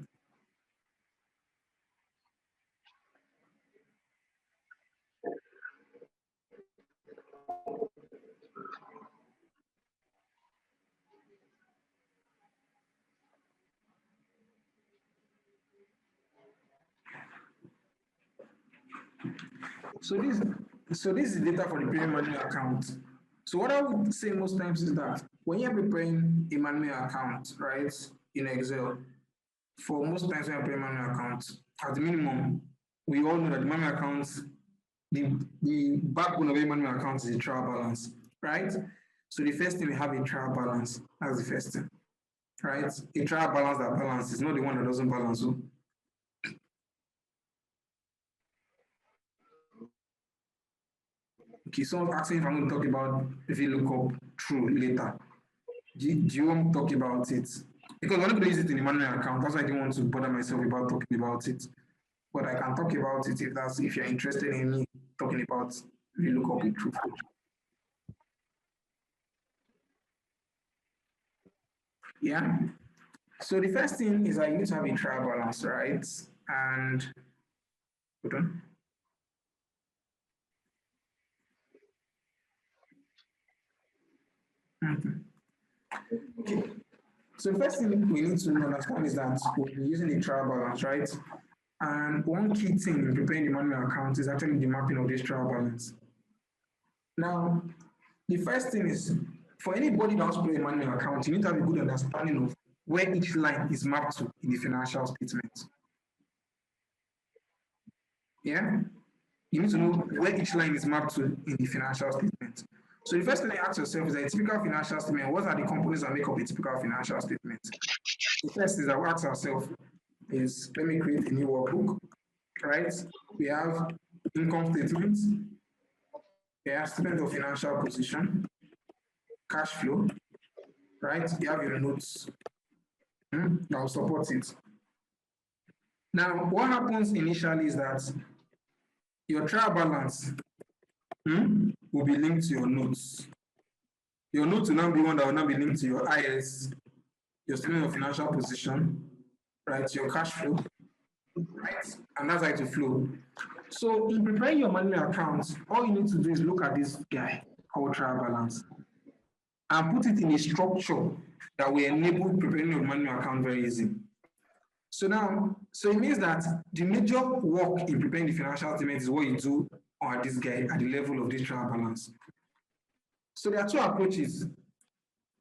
So this is data for the premium manual account. So what I would say most times is that when you're preparing a manual account, right, in Excel, for most times when you're preparing manual account, at the minimum, we all know that the manual accounts, the backbone of a manual account is the trial balance, right? So the first thing we have a trial balance. That's the first thing, right? A trial balance that balances, not the one that doesn't balance. So, okay, someone's asking if I'm going to talk about VLOOKUP true later. Do you want to talk about it? Because I'm not going to use it in the manual account. That's why I didn't want to bother myself about talking about it. But I can talk about it if you're interested in me talking about VLOOKUP with true. Yeah. So the first thing is that you need to have a trial balance, right? And hold on. Okay. So the first thing we need to understand is that we'll be using a trial balance, right? And one key thing in preparing the manual account is actually the mapping of this trial balance. Now, the first thing is, for anybody that wants to play a manual account, you need to have a good understanding of where each line is mapped to in the financial statement. Yeah? You need to know where each line is mapped to in the financial statement. So the first thing you ask yourself is that a typical financial statement, what are the components that make up a typical financial statement? The first is that we ask ourselves is, let me create a new workbook, right? We have income statement, we have statement of financial position, cash flow, right? You have your notes that will support it. Now, what happens initially is that your trial balance will be linked to your notes. Your notes will now be one that will now be linked to your IS, your statement of financial position, right? Your cash flow, right? And that's how it will flow. So in preparing your manual accounts, all you need to do is look at this guy called trial balance and put it in a structure that will enable preparing your manual account very easy. So now, so it means that the major work in preparing the financial statement is what you do on this guy at the level of this trial balance. So there are two approaches.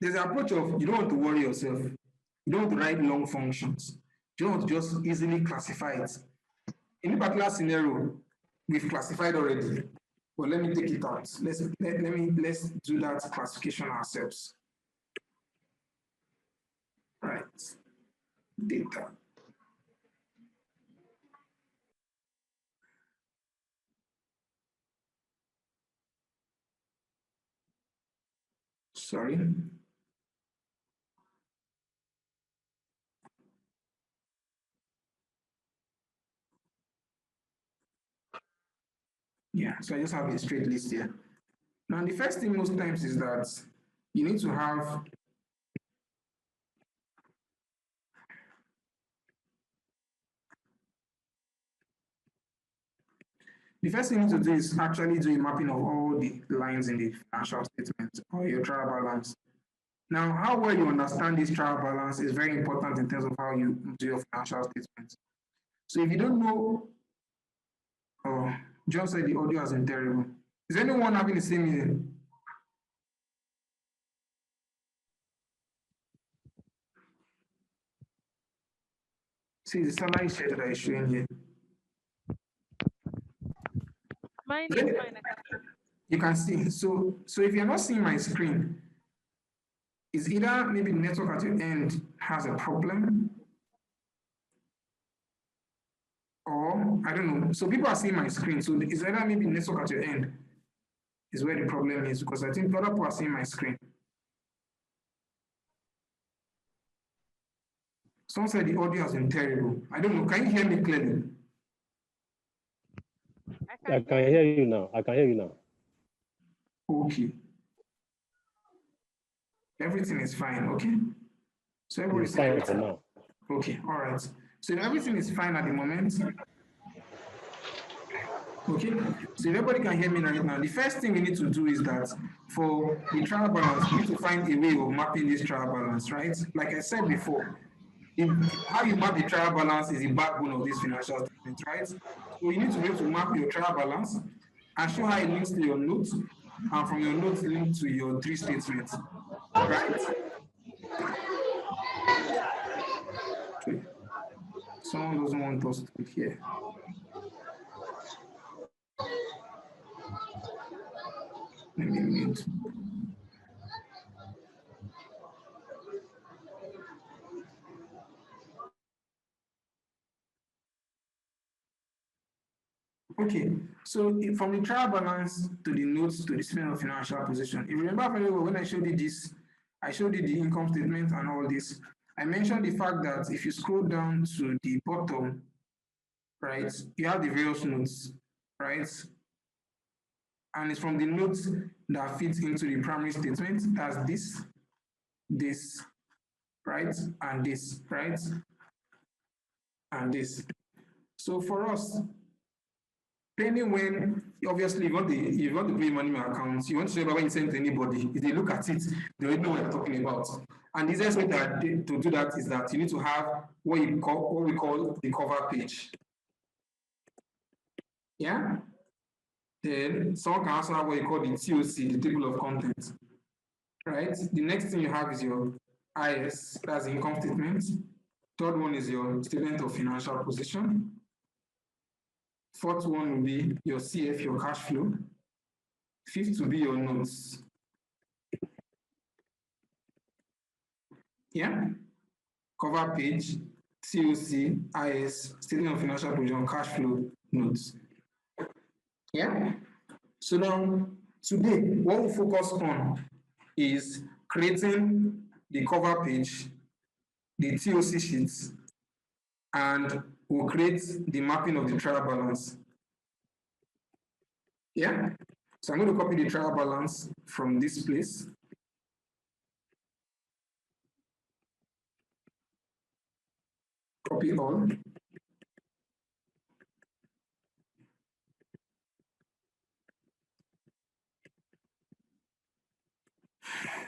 There's an approach of you don't want to worry yourself. You don't want to write long functions. You don't want to just easily classify it. In a particular scenario, we've classified already. But let me take it out. Let's do that classification ourselves. Right. Data. Sorry. Yeah, so I just have a straight list here. Now, the first thing most times is that you need to have the first thing you need to do is actually do a mapping of all the lines in the financial statement or your trial balance. Now, how well you understand this trial balance is very important in terms of how you do your financial statement. So if you don't know, oh, John said the audio has been terrible. Is anyone having the same meeting? See, the salary schedule that is showing here.
Mine is fine.
You can see. So if you're not seeing my screen, it's either maybe the network at your end has a problem, or I don't know. So people are seeing my screen. So it's either maybe network at your end is where the problem is, because I think other people are seeing my screen. Someone said the audio has been terrible. I don't know. Can you hear me clearly?
I can hear you now. I can hear you now.
Okay. Everything is fine, okay? So everybody's
fine for now.
Okay, all right. So everything is fine at the moment. Okay, so if everybody can hear me right now, the first thing we need to do is that for the trial balance, we need to find a way of mapping this trial balance, right? Like I said before, how you map the trial balance is the backbone of this financial statement, right? So you need to be able to map your trial balance and show how it links to your notes, and from your notes link to your three statements, right? Okay. Someone doesn't want us to hear. Let me mute. Okay, so from the trial balance to the notes to the statement of financial position, if you remember very well, when I showed you this, I showed you the income statement and all this. I mentioned the fact that if you scroll down to the bottom, right, you have the various notes, right? And it's from the notes that fits into the primary statement. That's this, right? And this, right? And this. So for us, depending when, obviously, you want to play money accounts, you want to show when you send to anybody, if they look at it, they already know what you're talking about. And the easiest way to do that is that you need to have what we call the cover page. Yeah? Then someone can also have what you call the TOC, the table of contents. Right? The next thing you have is your IS, that's the income statement. Third one is your statement of financial position. Fourth one will be your CF, your cash flow. Fifth will be your notes. Yeah? Cover page, COC, IS, statement of financial position, cash flow, notes. Yeah? So now, today, what we focus on is creating the cover page, the TOC sheets, and we'll create the mapping of the trial balance. Yeah? So I'm going to copy the trial balance from this place. Copy all.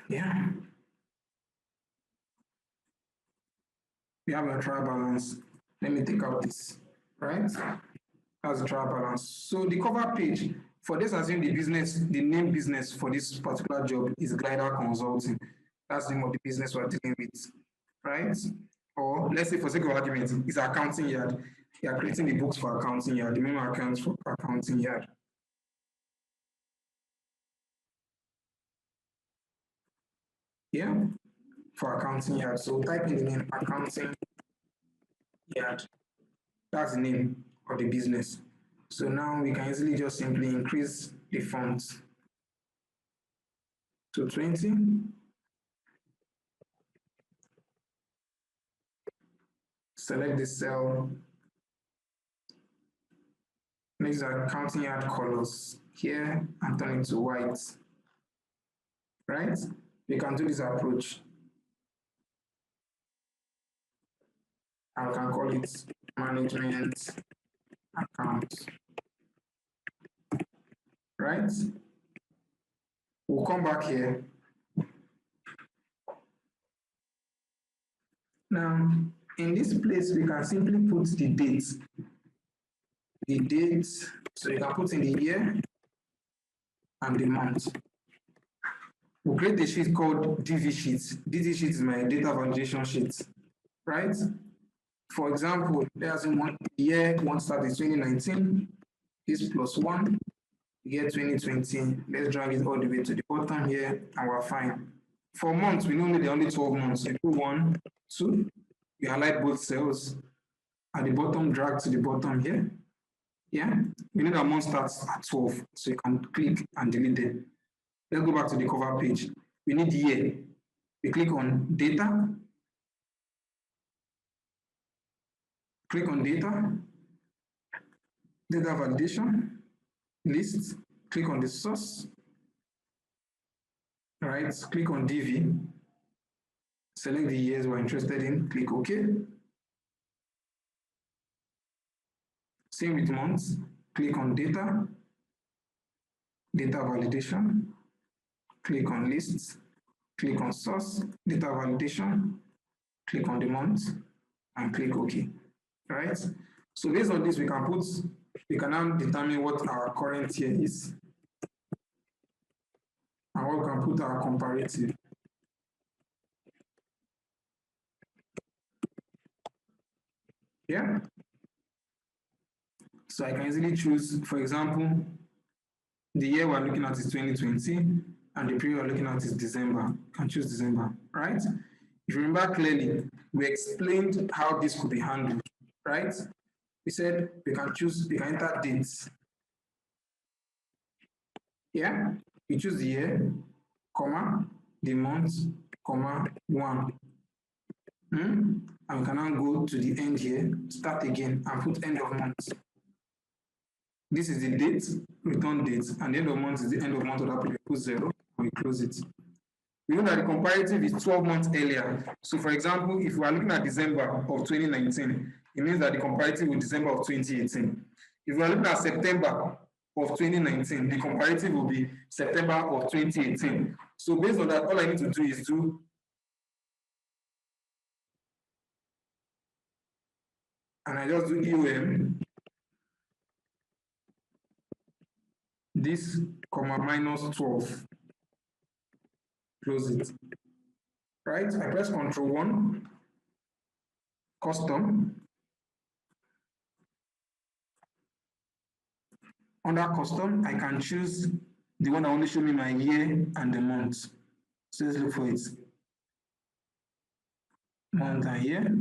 Yeah. We have a trial balance. Let me take out this, right? That's the trial balance. So the cover page, For this, assume the name business for this particular job is Glider Consulting. That's the name of the business we're dealing with, right? Or let's say for sake of argument, it's accounting yard. You are creating the books for accounting yard, the memo accounts for accounting yard. Yeah, for accounting yard. So type in the name accounting yard. That's the name of the business. So now we can easily just simply increase the font to 20. Select the cell. These are accounting yard colors here and turn it to white. Right? We can do this approach. I can call it management account. Right? We'll come back here. Now, in this place, we can simply put the date. The date, so you can put in the year and the month. We'll create a sheet called DV sheet. DV sheet is my data validation sheet, right? For example, there's one year, one start is 2019, this plus 1, year 2020. Let's drag it all the way to the bottom here, and we're fine. For months, we know there are only 12 months. You put 1, 2, you highlight both cells. At the bottom, drag to the bottom here. Yeah, we know that month starts at 12, so you can click and delete it. Let's go back to the cover page. We need year. We click on data. Click on data. Data validation. List. Click on the source. All right, click on DV. Select the years we're interested in. Click OK. Same with months. Click on data. Data validation. Click on lists. Click on source, data validation, click on the month, and click OK. Right? So based on this, we can now determine what our current year is. And we can put our comparative. Yeah? So I can easily choose, for example, the year we're looking at is 2020, and the period we're looking at is December. You can choose December, right? If you remember clearly, we explained how this could be handled, right? We said we can enter dates. Yeah, we choose the year, comma, the month, comma, 1. And we can now go to the end here, start again, and put end of month. This is the date, return date, and the end of month is the end of month of that period. Put 0, and we close it. We know that the comparative is 12 months earlier. So for example, if we are looking at December of 2019, it means that the comparative is December of 2018. If we are looking at September of 2019, the comparative will be September of 2018. So based on that, all I need to do is and I just do EOM, this comma minus 12, close it. Right? I press Ctrl 1, custom. Under custom, I can choose the one that only shows me my year and the month. So let's look for it. Month and year.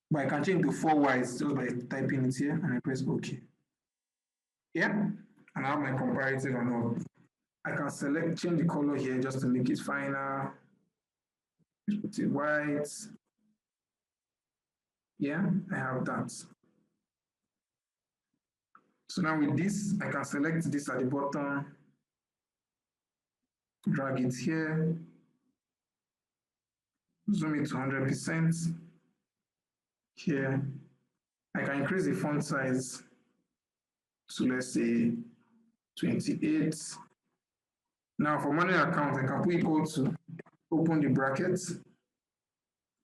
But I can change to 4 Ys just by typing it here, and I press OK. Yeah? And I have my comparative and all. I can change the color here just to make it finer. Just put it white. Yeah, I have that. So now with this, I can select this at the bottom, drag it here, zoom it to 100%. Here, I can increase the font size to, let's say, 28. Now for manual account, I can put equal to, open the brackets,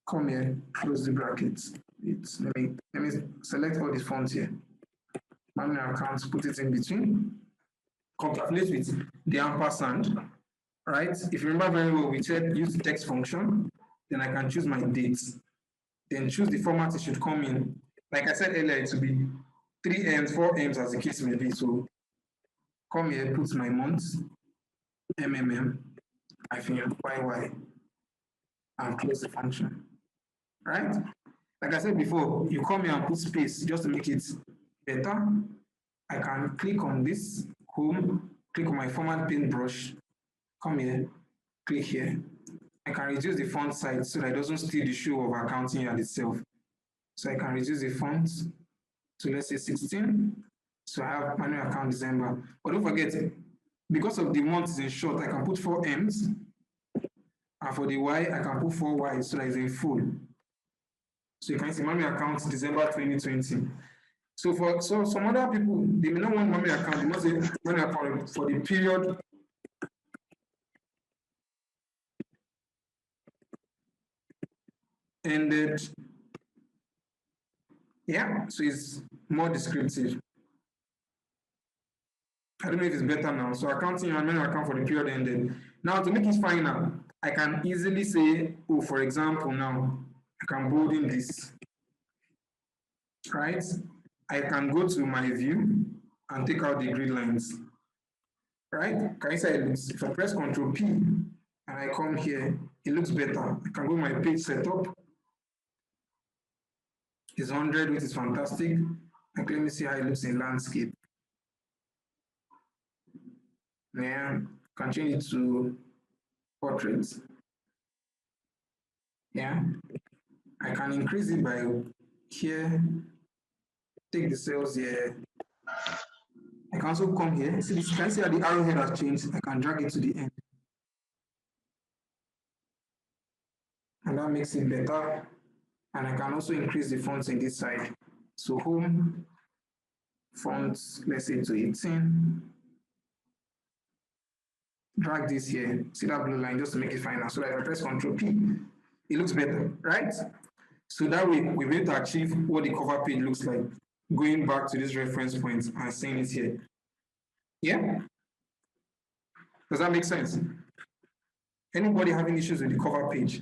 come here, close the brackets. Let me select all these fonts here. Manual accounts, put it in between, calculate with the ampersand, right? If you remember very well, we said use the text function, then I can choose my dates, then choose the format it should come in. Like I said earlier, it will be 3 M's, 4 M's as the case may be. So come here, put my months, MMM, YY, and close the function, right? Like I said before, you come here and put space just to make it better. I can click on this, home, click on my format paintbrush, come here, click here. I can reduce the font size so that it doesn't steal the show of accounting yard itself. So I can reduce the font to, let's say, 16. So I have manual account December. But don't forget, because of the month is in short, I can put 4 M's. And for the Y, I can put 4 Y's so that it's in full. So you can see manual account December 2020. So for some other people, they may not want manual account, they must say manual account for the period ended. Yeah, so it's more descriptive. I don't know if it's better now. So accounting and manual account for the period ended. Now to make it final, I can easily say, oh, for example, now I can bold in this, right? I can go to my view and take out the grid lines, right? Can you say it looks, if I press Ctrl P and I come here, it looks better. I can go my page setup. It's 100, which is fantastic. And let me see how it looks in landscape. Yeah, can change it to portraits. Yeah, I can increase it by here, take the cells here. I can also come here. See this, can you see how the arrowhead has changed? I can drag it to the end. And that makes it better. And I can also increase the fonts in this side. So home, fonts, let's say to 18. Drag this here, see that blue line just to make it final. So that if I press Ctrl P, it looks better, right? So that way we're able to achieve what the cover page looks like, going back to this reference point and seeing it here. Yeah? Does that make sense? Anybody having issues with the cover page?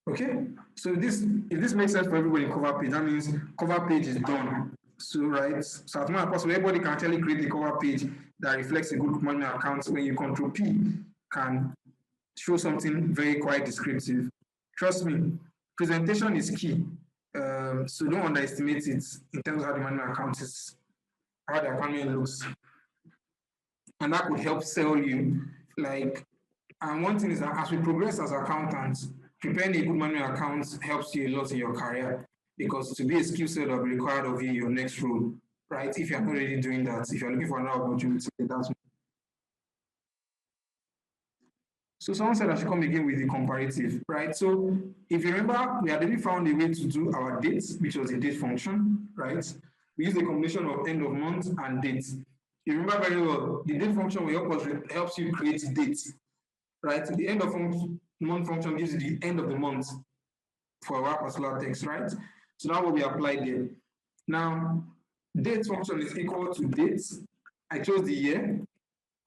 Okay, so if this makes sense for everybody in cover page, that means cover page is done. So right, so as much as possible, everybody can actually create a cover page that reflects a good manual account. When you Control P, can show something very quite descriptive. Trust me, presentation is key. So don't underestimate it in terms of how the manual account is, how the account looks, and that could help sell you. Like, and one thing is that as we progress as accountants, preparing a good manual account helps you a lot in your career, because to be a skill set that will be required of you in your next role, right? If you're not already doing that, if you're looking for another opportunity, that's. So someone said I should come again with the comparative, right? So if you remember, we had already found a way to do our dates, which was a date function, right? We use a combination of end of month and dates. You remember very well, the date function will helps you create dates, right? The end of month function gives you the end of the month for our particular text, right? So now what we applied there. Now, date function is equal to dates. I chose the year,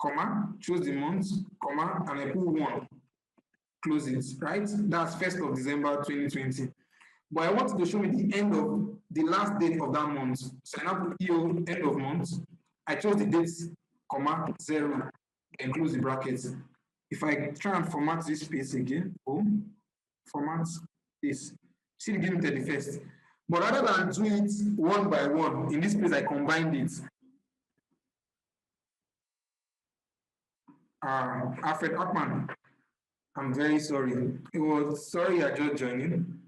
comma, choose the month, comma, and I put 1. Close it, right? That's 1st of December 2020. But I wanted to show me the end of the last date of that month. So I now put EO, end of month. I chose the dates, comma, 0, and close the brackets. If I try and format this space again, format this, see the given 31st. But rather than do it one by one, in this place I combined it. Alfred Ackman, I'm very sorry. It was sorry I just joining.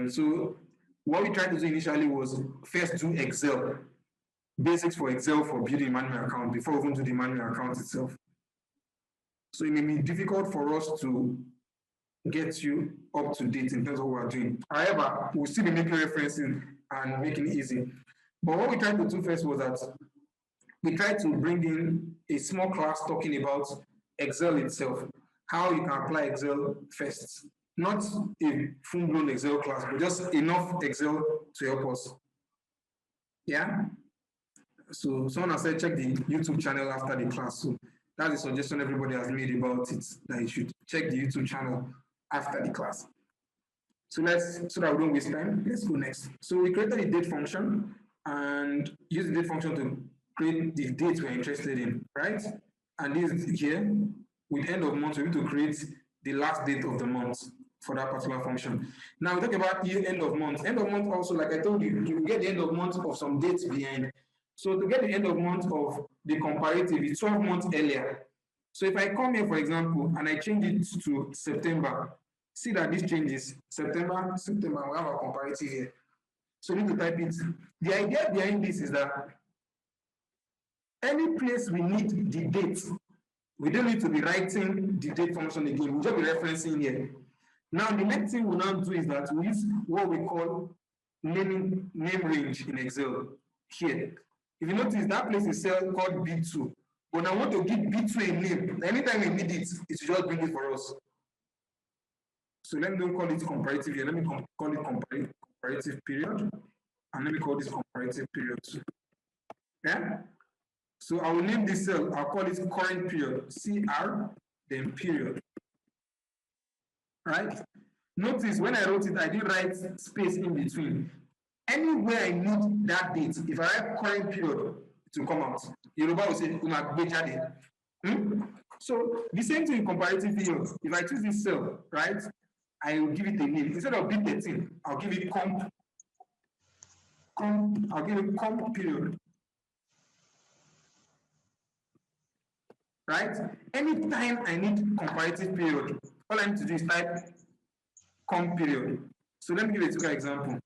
So what we tried to do initially was first do Excel, basics for Excel for building manual account before we even do the manual account itself. So it may be difficult for us to get you up to date in terms of what we're doing. However, we'll still be making references and and making it easy. But what we tried to do first was that we tried to bring in a small class talking about Excel itself, how you can apply Excel first. Not a full-blown Excel class, but just enough Excel to help us. Yeah? So someone has said check the YouTube channel after the class. So that's a suggestion everybody has made about it, that you should check the YouTube channel after the class. So so that we don't waste time, let's go next. So we created a date function and use the date function to create the date we're interested in, right? And this here, with end of month, we're going to create the last date of the month for that particular function. Now we talk about end of month. End of month also, like I told you, you get the end of month of some dates behind. So to get the end of month of the comparative, it's 12 months earlier. So if I come here, for example, and I change it to September, see that this changes. September, we have our comparative here. So we need to type it. The idea behind this is that any place we need the date, we don't need to be writing the date function again. We'll just be referencing here. Now, the next thing we'll now do is that we use what we call name range in Excel here. If you notice, that place is cell called B2. But I want to give B2 a name. Anytime we need it, it should just bring it for us. So let me don't call it comparative here. Let me call it comparative period. And let me call this comparative period too. Yeah? So I will name this cell, I'll call it current period, CR, then period. Right? Notice when I wrote it, I didn't write space in between. Anywhere I need that date, if I write current period, it will come out. Yoruba will say, So the same thing in comparative period. If I choose this cell, right, I will give it a name. Instead of B13, I'll give it comp period. Right? Anytime I need comparative period, all I need to do is type comp period. So let me give a typical example.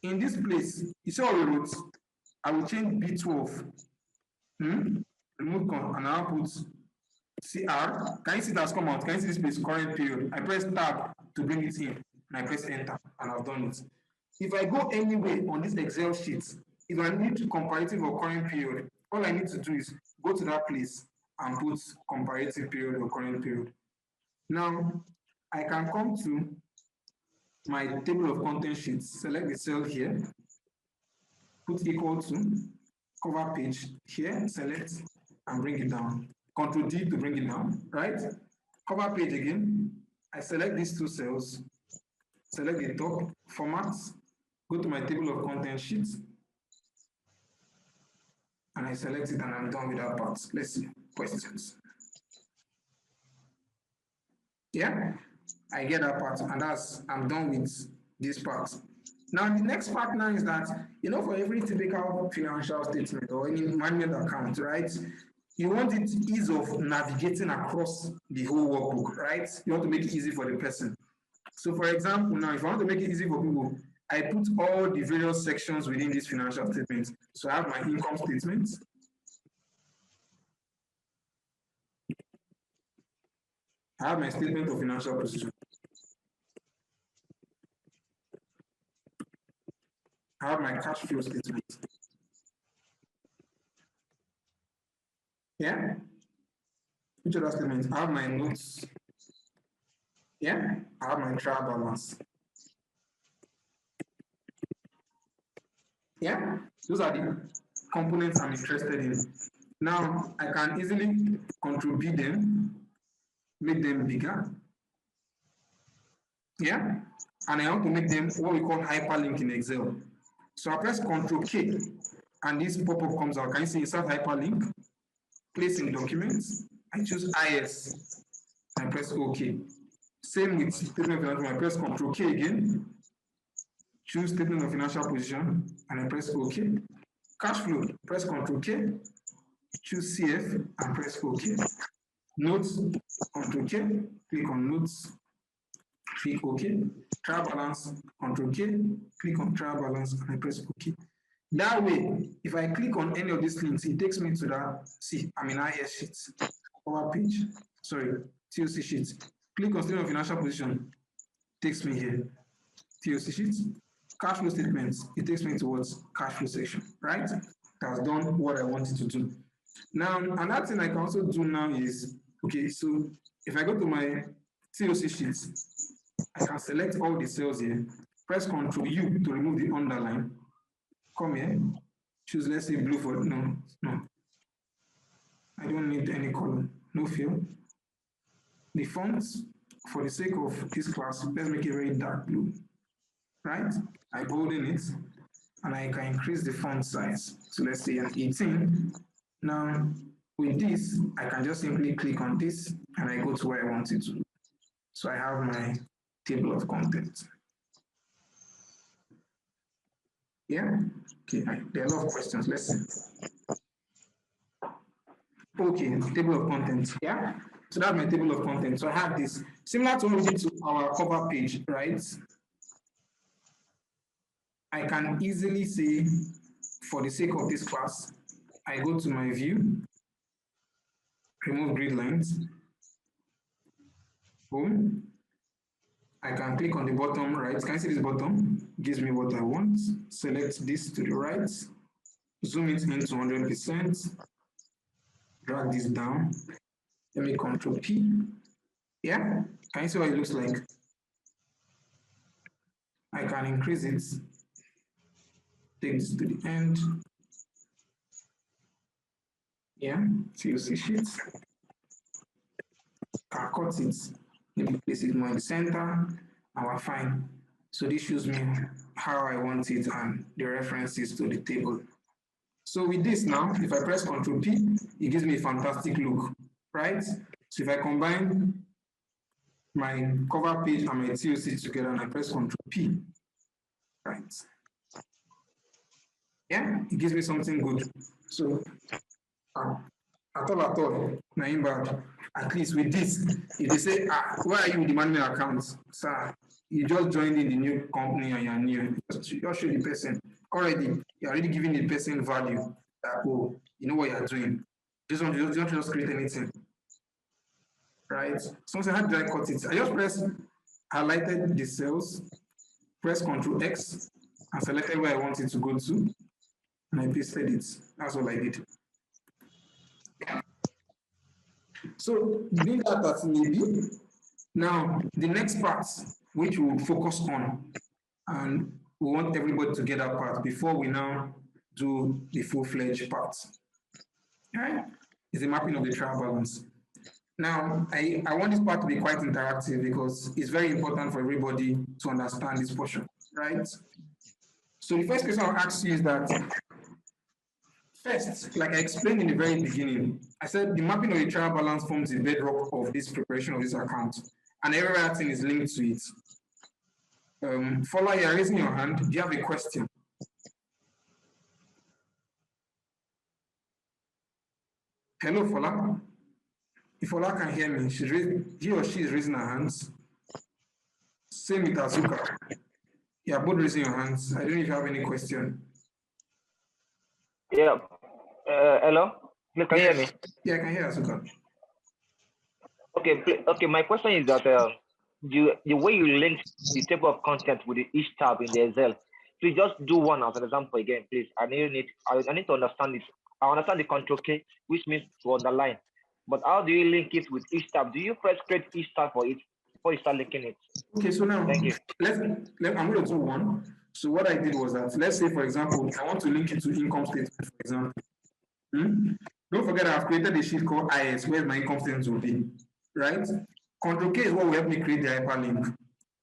In this place, you see what we wrote? I will change B12. Remove and I'll put CR. Can you see that's come out? Can you see this place current period? I press tab to bring it in, and I press enter, and I've done it. If I go anywhere on this Excel sheet, if I need comparative or current period, all I need to do is go to that place and put comparative period or current period. Now, I can come to my table of content sheets, select the cell here, put equal to, cover page here, select, and bring it down. Control D to bring it down, right? Cover page again. I select these two cells, select the top, format, go to my table of content sheets, and I select it, and I'm done with that part. Let's see, questions. Yeah, I get that part, and I'm done with this part. Now, the next part now is that, for every typical financial statement or any manual account, right, you want it ease of navigating across the whole workbook, right? You want to make it easy for the person. So, for example, now, if I want to make it easy for people, I put all the various sections within this financial statement. So, I have my income statement. I have my statement of financial position. I have my cash flow statement. Yeah? Which other statements? I have my notes. Yeah? I have my trial balance. Yeah? Those are the components I'm interested in. Now, I can easily contribute them, make them bigger. Yeah? And I want to make them what we call hyperlink in Excel. So I press Ctrl K, and this pop-up comes out. Can you see insert hyperlink? Place in documents. I choose IS. I press OK. Same with statement of financial. I press Ctrl K again. Choose statement of financial position, and I press OK. Cash flow. Press Ctrl K. Choose CF and press OK. Notes. Ctrl K. Click on notes. Click OK. Trial balance. Ctrl K. Click on trial balance, and I press OK. That way, if I click on any of these links, it takes me to that, I'm in IS sheets, cover page, TOC sheets. Click on statement of financial position, takes me here. TOC sheets, cash flow statements, it takes me towards cash flow section, right? It has done what I wanted to do. Now, another thing I can also do now is, okay, so if I go to my TOC sheets, I can select all the cells here, press Ctrl U to remove the underline, come here, choose, let's say blue for, no, I don't need any color, no fill. The fonts, for the sake of this class, let's make it very dark blue, right? I bolden it, and I can increase the font size. So let's say an 18. Now, with this, I can just simply click on this, and I go to where I want it to. So I have my table of contents. Yeah? Okay, there are a lot of questions. Let's see. Okay, table of contents. Yeah? So that's my table of contents. So I have this. Similar to what we did to our cover page, right? I can easily say, for the sake of this class, I go to my view, remove grid lines, boom. I can click on the bottom right. Can you see this bottom? Gives me what I want. Select this to the right, zoom it into 100%, drag this down. Let me Control P. Yeah? Can you see what it looks like? I can increase it, take this to the end. Yeah, TOC sheets. Can cut it, maybe place it more in the center, and we're fine. So this shows me how I want it and the references to the table. So with this now, if I press Ctrl P, it gives me a fantastic look, right? So if I combine my cover page and my TOC together and I press Ctrl P, right? Yeah, it gives me something good. So at all, nothing bad. At least with this, if they say, why are you with the manual accounts? Sir, you just joined in the new company and you're new. Just show the person. You're already giving the person value that, oh, you know what you're doing. You don't just create anything. Right? So how did I cut it? I just highlighted the cells, press Ctrl X, and selected where I want it to go to, and I pasted it. That's all I did. So doing that as maybe. Now, the next part, which we'll focus on, and we want everybody to get that part before we now do the full-fledged part. All right? Is the mapping of the trial balance. Now, I want this part to be quite interactive because it's very important for everybody to understand this portion, right? So the first question I'll ask you is that, first, like I explained in the very beginning, I said the mapping of the trial balance forms the bedrock of this preparation of this account, and every other thing is linked to it. Fola, you're raising your hand. Do you have a question? Hello, Fola. If Fola can hear me, he or she is raising her hands. Same with Azuka. You are both raising your hands. I don't know if you have any question.
Yeah. Hello? Can you hear me?
Yeah, I can hear Azuka.
Okay. My question is that the way you link the table of content with each tab in the Excel, please just do one as an example again, please. I need to understand this. I understand the Control K, which means to underline. But how do you link it with each tab? Do you press create each tab for it before you start linking it?
Okay, so now
Thank you.
I'm going to do one. So what I did was that, let's say, for example, I want to link it to income statement, for example. Don't forget I've created a sheet called IS, where my income statements will be, right? Control K is what will help me create the hyperlink.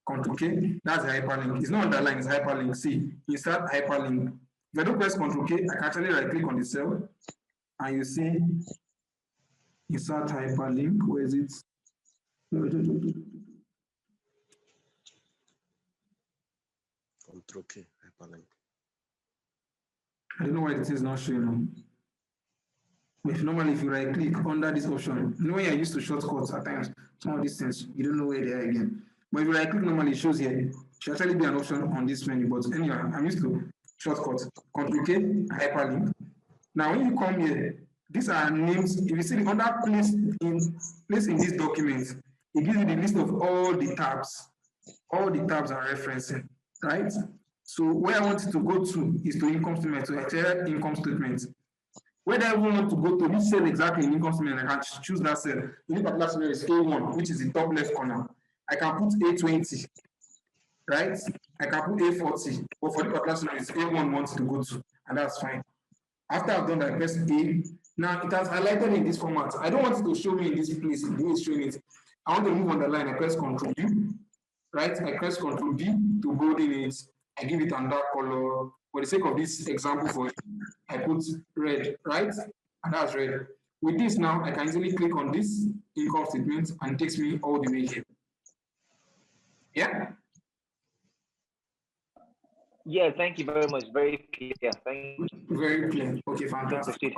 Control K, that's the hyperlink. It's not underlined, it's hyperlink. See, insert hyperlink. If I don't press Control K, I can actually right click on the cell, and you see insert hyperlink. Where is it?
Control K, hyperlink.
I don't know why it is not showing now. Normally, if you right click under this option, you know when you're used to shortcuts at times, some of these things, you don't know where they are again. But if you right click normally, it shows here. It should actually be an option on this menu. But anyway, I'm used to shortcuts. Control K, hyperlink. Now, when you come here, these are names. If you see the under place in this document, it gives you the list of all the tabs. All the tabs are referencing, right? So where I want it to go to is to income statement, to entire income statement. Whether I want to go to which cell exactly in income statement, I can choose that cell. In this particular scenario, is A1, which is the top left corner. I can put A20, right? I can put A40, but for the particular scenario, it's A1 wants to go to, and that's fine. After I've done that, I press A. Now it has highlighted in this format. I don't want it to show me in this place, the way it's showing it. I want to move on the line. I press Ctrl B, right? I press Ctrl B to bolden it. I give it another color. For the sake of this example, for I put red, right? And that's red. With this now, I can easily click on this income statement and it takes me all the way here. Yeah?
Yeah, thank you very much. Very clear. Thank you.
Very clear. Okay, fantastic.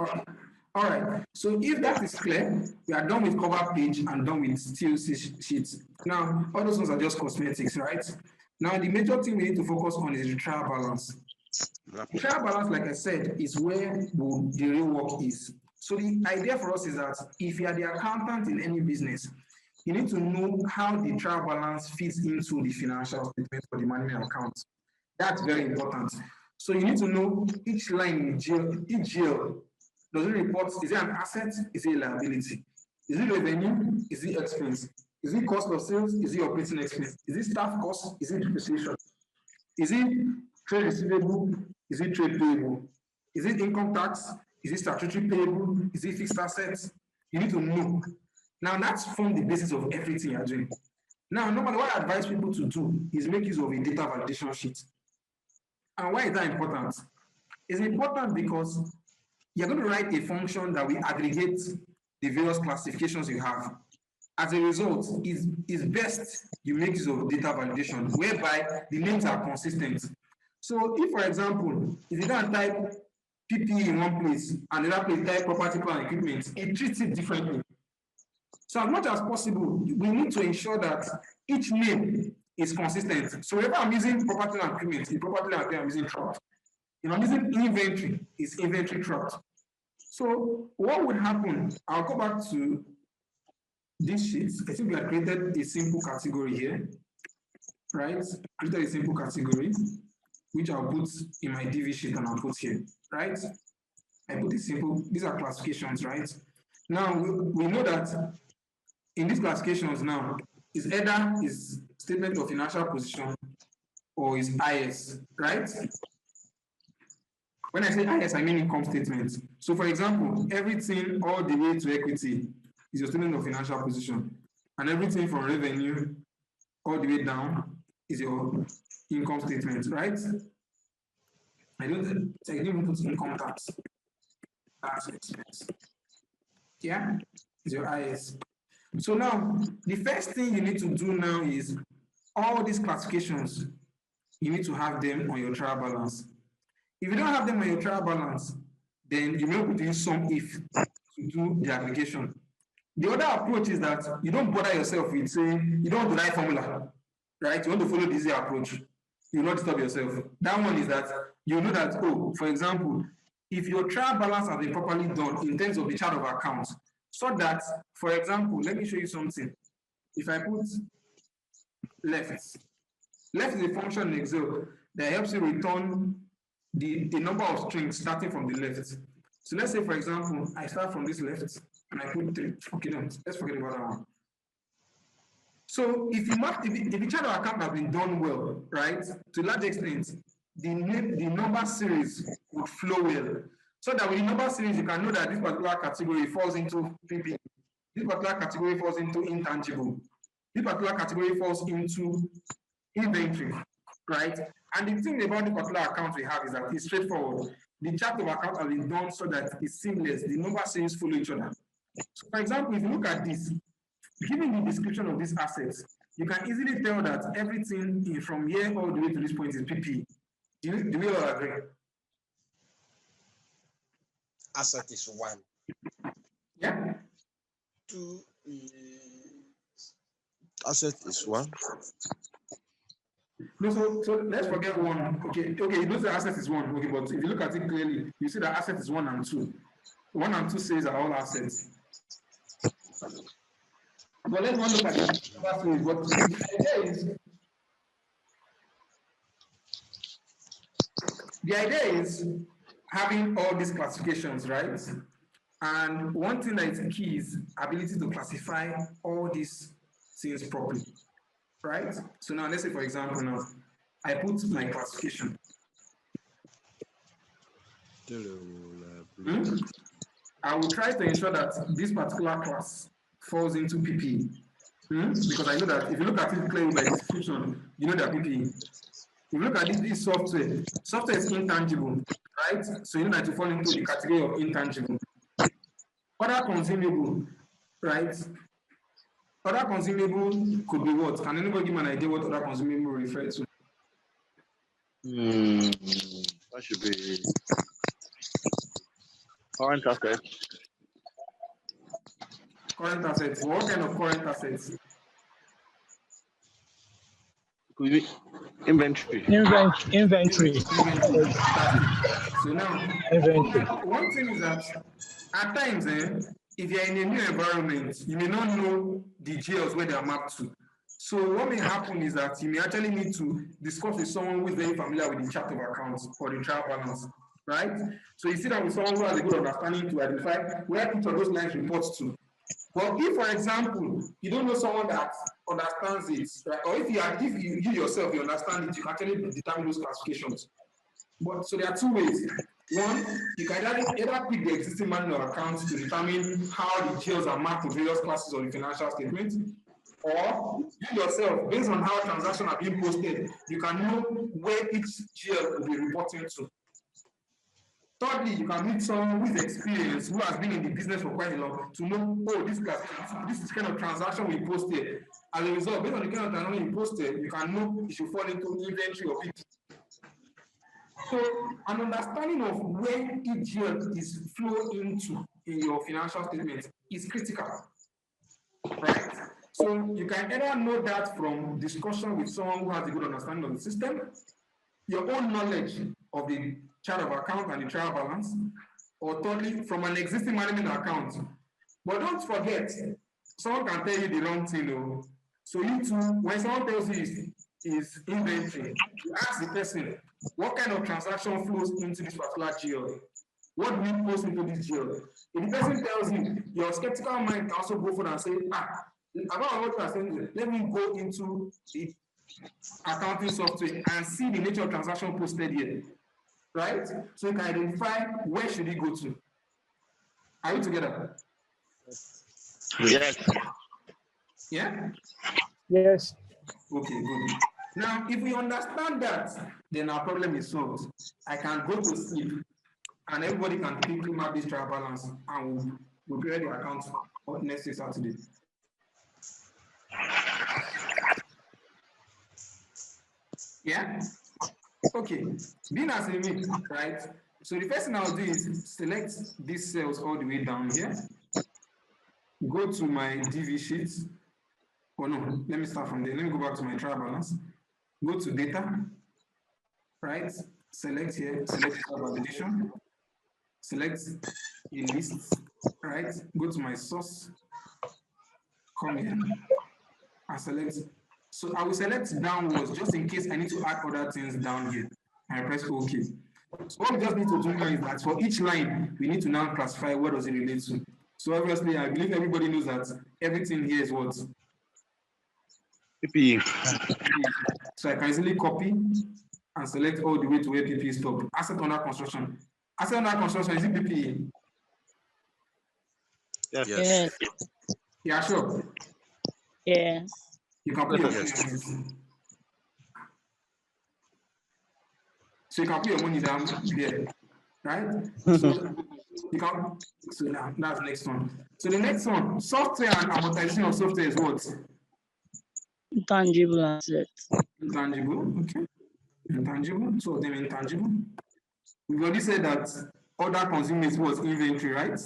All right. So if that is clear, we are done with cover page and done with TOC sheets. Now, all those ones are just cosmetics, right? Now, the major thing we need to focus on is the trial balance. The trial balance, like I said, is where the real work is. So the idea for us is that if you are the accountant in any business, you need to know how the trial balance fits into the financial statement for the management account. That's very important. So you need to know each line in each GL. Does it report, is it an asset? Is it a liability? Is it revenue? Is it expense? Is it cost of sales? Is it operating expense? Is it staff cost? Is it depreciation? Is it trade receivable? Is it trade payable? Is it income tax? Is it statutory payable? Is it fixed assets? You need to know. Now that's from the basis of everything you're doing. Now, normally what I advise people to do is make use of a data validation sheet. And why is that important? It's important because you're going to write a function that will aggregate the various classifications you have. As a result, it's best you make use of data validation, whereby the names are consistent. So if, for example, if you don't type PPE in one place and another place type property, plant, and equipment, it treats it differently. So as much as possible, we need to ensure that each name is consistent. So if I'm using property and equipment, in property and equipment, I'm using truck. If I'm using inventory, it's inventory truck. So what would happen? I'll go back to this sheet. I think we have created a simple category here, right? Created a simple category, which I'll put in my DV sheet and I'll put here, right? I put it simple. These are classifications, right? Now we know that in these classifications now, is either is statement of financial position or is IS, right? When I say IS, I mean income statement. So for example, everything all the way to equity is your statement of financial position. And everything from revenue all the way down is your income statement, right? I didn't even put income tax. Tax expense. Yeah, is your IS. So now, the first thing you need to do now is all these classifications, you need to have them on your trial balance. If you don't have them on your trial balance, then you may have to use SUMIFS to do the application. The other approach is that you don't bother yourself with saying, you don't want to write formula, right? You want to follow the easy approach. You will not disturb yourself. That one is that you know that, oh, for example, if your trial balance has been properly done in terms of the chart of accounts, so that, for example, let me show you something. If I put left is a function in Excel that helps you return the number of strings starting from the left. So let's say, for example, I start from this left and I put 3. Okay, no, let's forget about that one. So if the chart of account has been done well, right, to a large extent, the number series would flow well. So that with the number series, you can know that this particular category falls into PP. This particular category falls into intangible. This particular category falls into inventory, right? And the thing about the particular account we have is that it's straightforward. The chart of account has been done so that it's seamless. The number series follow each other. So for example, if you look at this, given the description of these assets, you can easily tell that everything from here all the way to this point is PP. Do we all agree?
Asset is 1.
Yeah.
2 is asset is 1.
No, so let's forget 1. Okay, you know the asset is 1. Okay, but if you look at it clearly, you see that asset is 1 and 2. 1 and 2 says are all assets. But let's not look at it. But the idea is The idea is having all these classifications, right? And one thing that is key is ability to classify all these things properly, right? So now let's say, for example, now I put my classification. I will try to ensure that this particular class falls into PPE. Because I know that if you look at it clearly by description, you know that PPE. If you look at this software, software is intangible, right? So you know that you fall into the category of intangible. Other consumable, right? Other consumable could be what? Can anybody give me an idea what other consumable refers to?
That should be current assets.
Current assets. What kind of current assets?
Could be inventory.
Inventory.
So now, one thing is that at times, if you're in a new environment, you may not know the GLs where they are mapped to. So what may happen is that you may actually need to discuss with someone who is very familiar with the chart of accounts or the trial balance, right? So you see that with someone who has a good understanding to identify where each of those lines reports to. But if, for example, you don't know someone that understands it, right? Or if you yourself you understand it, you can actually determine those classifications. But so there are two ways. One, you can either pick the existing manual accounts to determine how the GLs are mapped to various classes of the financial statement, or you yourself, based on how transactions are being posted, you can know where each GL will be reporting to. Thirdly, you can meet someone who is experienced, who has been in the business for quite a long, to know, oh, this is kind of transaction we posted. As a result, based on the kind of transaction you posted, you can know it should fall into inventory or PP. So an understanding of where each GL is flow into in your financial statement is critical, right? So you can either know that from discussion with someone who has a good understanding of the system, your own knowledge of the chart of account and the trial balance, or thirdly, from an existing management account. But don't forget, someone can tell you the wrong thing. So you too, when someone tells you is inventory, you ask the person, what kind of transaction flows into this particular GL? What do we post into this GL? If the person tells you, your skeptical mind can also go further and say, about what you are saying, let me go into the accounting software and see the nature of transaction posted here, right? So you can identify where should it go to. Are we together?
Yes.
Yeah?
Yes.
Okay, good. Now, if we understand that, then our problem is solved. I can go to sleep and everybody can quickly map this trial balance and we'll prepare the account for next week Saturday. Yeah? Okay. Being as a mix, right? So the first thing I'll do is select these cells all the way down here. Go to my DV sheet. Oh no, let me start from there. Let me go back to my trial balance. Go to data, right? Select here, select trial validation. Select a list, right? Go to my source, come here, and select. So I will select downwards just in case I need to add other things down here. I press OK. So what we just need to do now is that for each line, we need to now classify what does it relate to. So obviously, I believe everybody knows that everything here is what?
PPE.
So I can easily copy and select all the way to where PPE stop. Asset under construction. Asset under construction, is it PPE?
Yes.
Yeah, sure.
Yes.
You can put your money on it. So you can put your money down there, right? So you can. So now that's the next one. So the next one, software and amortization of software is what?
Intangible assets.
Intangible. Okay. Intangible. Two of them intangible. We've already said that other consumables was inventory, right?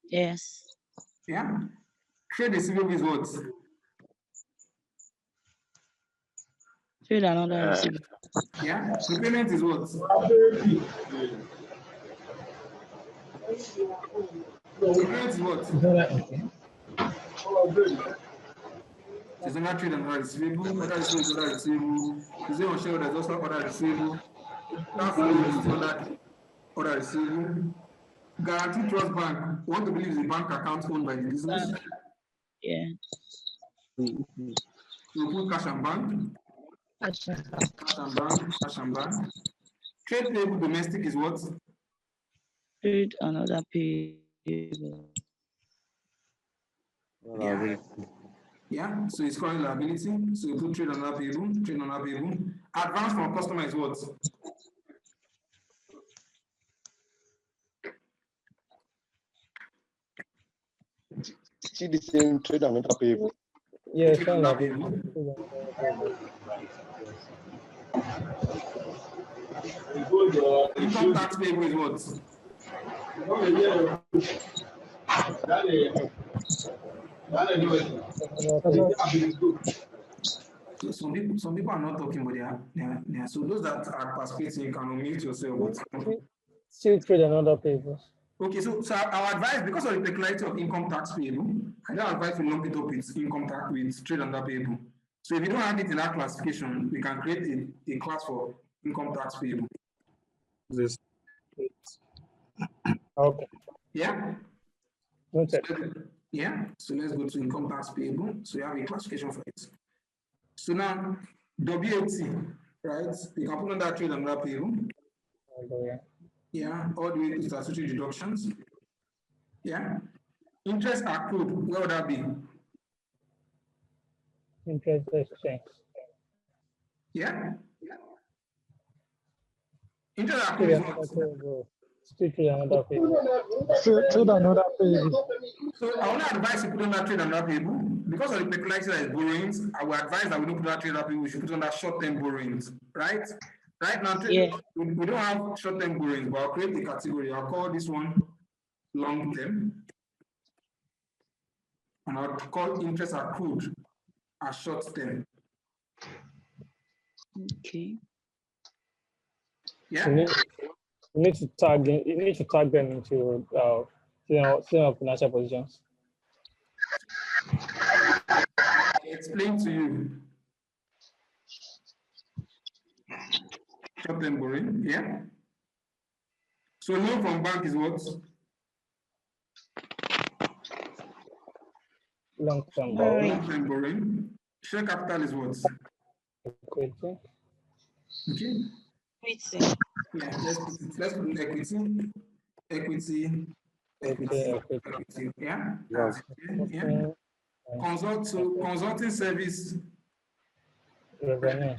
Yes.
Yeah. Trade receivable is what?
Trade another receivable.
Yeah. Prepayment is what? Prepayment is what? There's another trade and other receivable. Other receivable is other receivable. Is there on share? There's also other receivable. That's the order receivable. Guarantee Trust Bank. Want to believe is a bank account owned by the business.
Yeah.
You put cash and bank.
Cash and
bank. Cash and bank. Trade payable domestic is what?
Trade and other payable.
Yeah, so it's called liability. So you put trade and other payable. Trade and other payable. Advance from customer is what?
See the same trade and other payable.
Yeah,
Trade and other payable. Income tax payable is what? So some people are not talking, but they are. So those that are participating, you can unmute yourself.
Still trade another paper.
Okay, so our advice, because of the peculiarity of income tax payable, I don't advise to lump it up with income tax with trade and other payable. So if you don't have it in that classification, we can create a class for income tax payable.
This. Okay.
Yeah.
Okay.
Yeah. So let's go to income tax payable. So you have a classification for it. So now WAT, right? We can put on that trade and other payable. Yeah, all the way to statutory deductions. Yeah. Interest accrued, where would that be?
Interest expense.
Yeah. Interest accrued is what?
Still trade another payable. Trade another payable.
So I want to advise you put on that trade and other payable. Because of the peculiarity that is borrowings, I will advise that we don't put that trade and other payable, we should put on that short-term borrowings, right? Right now, we don't have short-term borrowings, but I'll create a category. I'll call this one long-term. And I'll call interest accrued as short-term.
Okay.
Yeah.
You need to tag them into financial positions.
I explain to you. Short-term borrowing, yeah. So loan from bank is what?
Long-term
borrowing. Long-term borrowing. Share capital is what?
Equity.
Okay.
Equity.
Yeah, let's put equity. Yeah. Yeah. Consulting service.
Revenue.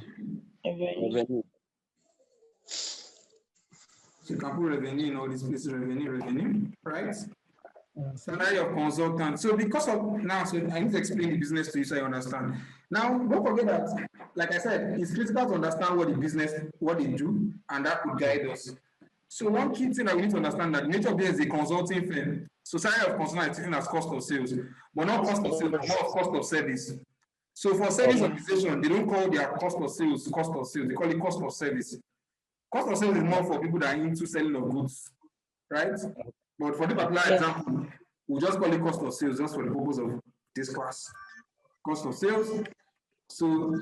So you can put revenue in all these places, revenue, right? Salary of consultant. So because of now, so I need to explain the business to you so you understand. Now, don't forget that, like I said, it's critical to understand what the business, what they do, and that could guide us. So one key thing that we need to understand that nature of business is a consulting firm. So salary of consultant is taken as cost of sales, but not cost of sales, but more of cost of service. So for service organization, they don't call their cost of sales, they call it cost of service. Cost of sales is more for people that are into selling of goods, right? But for the particular example, we'll just call it cost of sales just for the purpose of this class. Cost of sales. So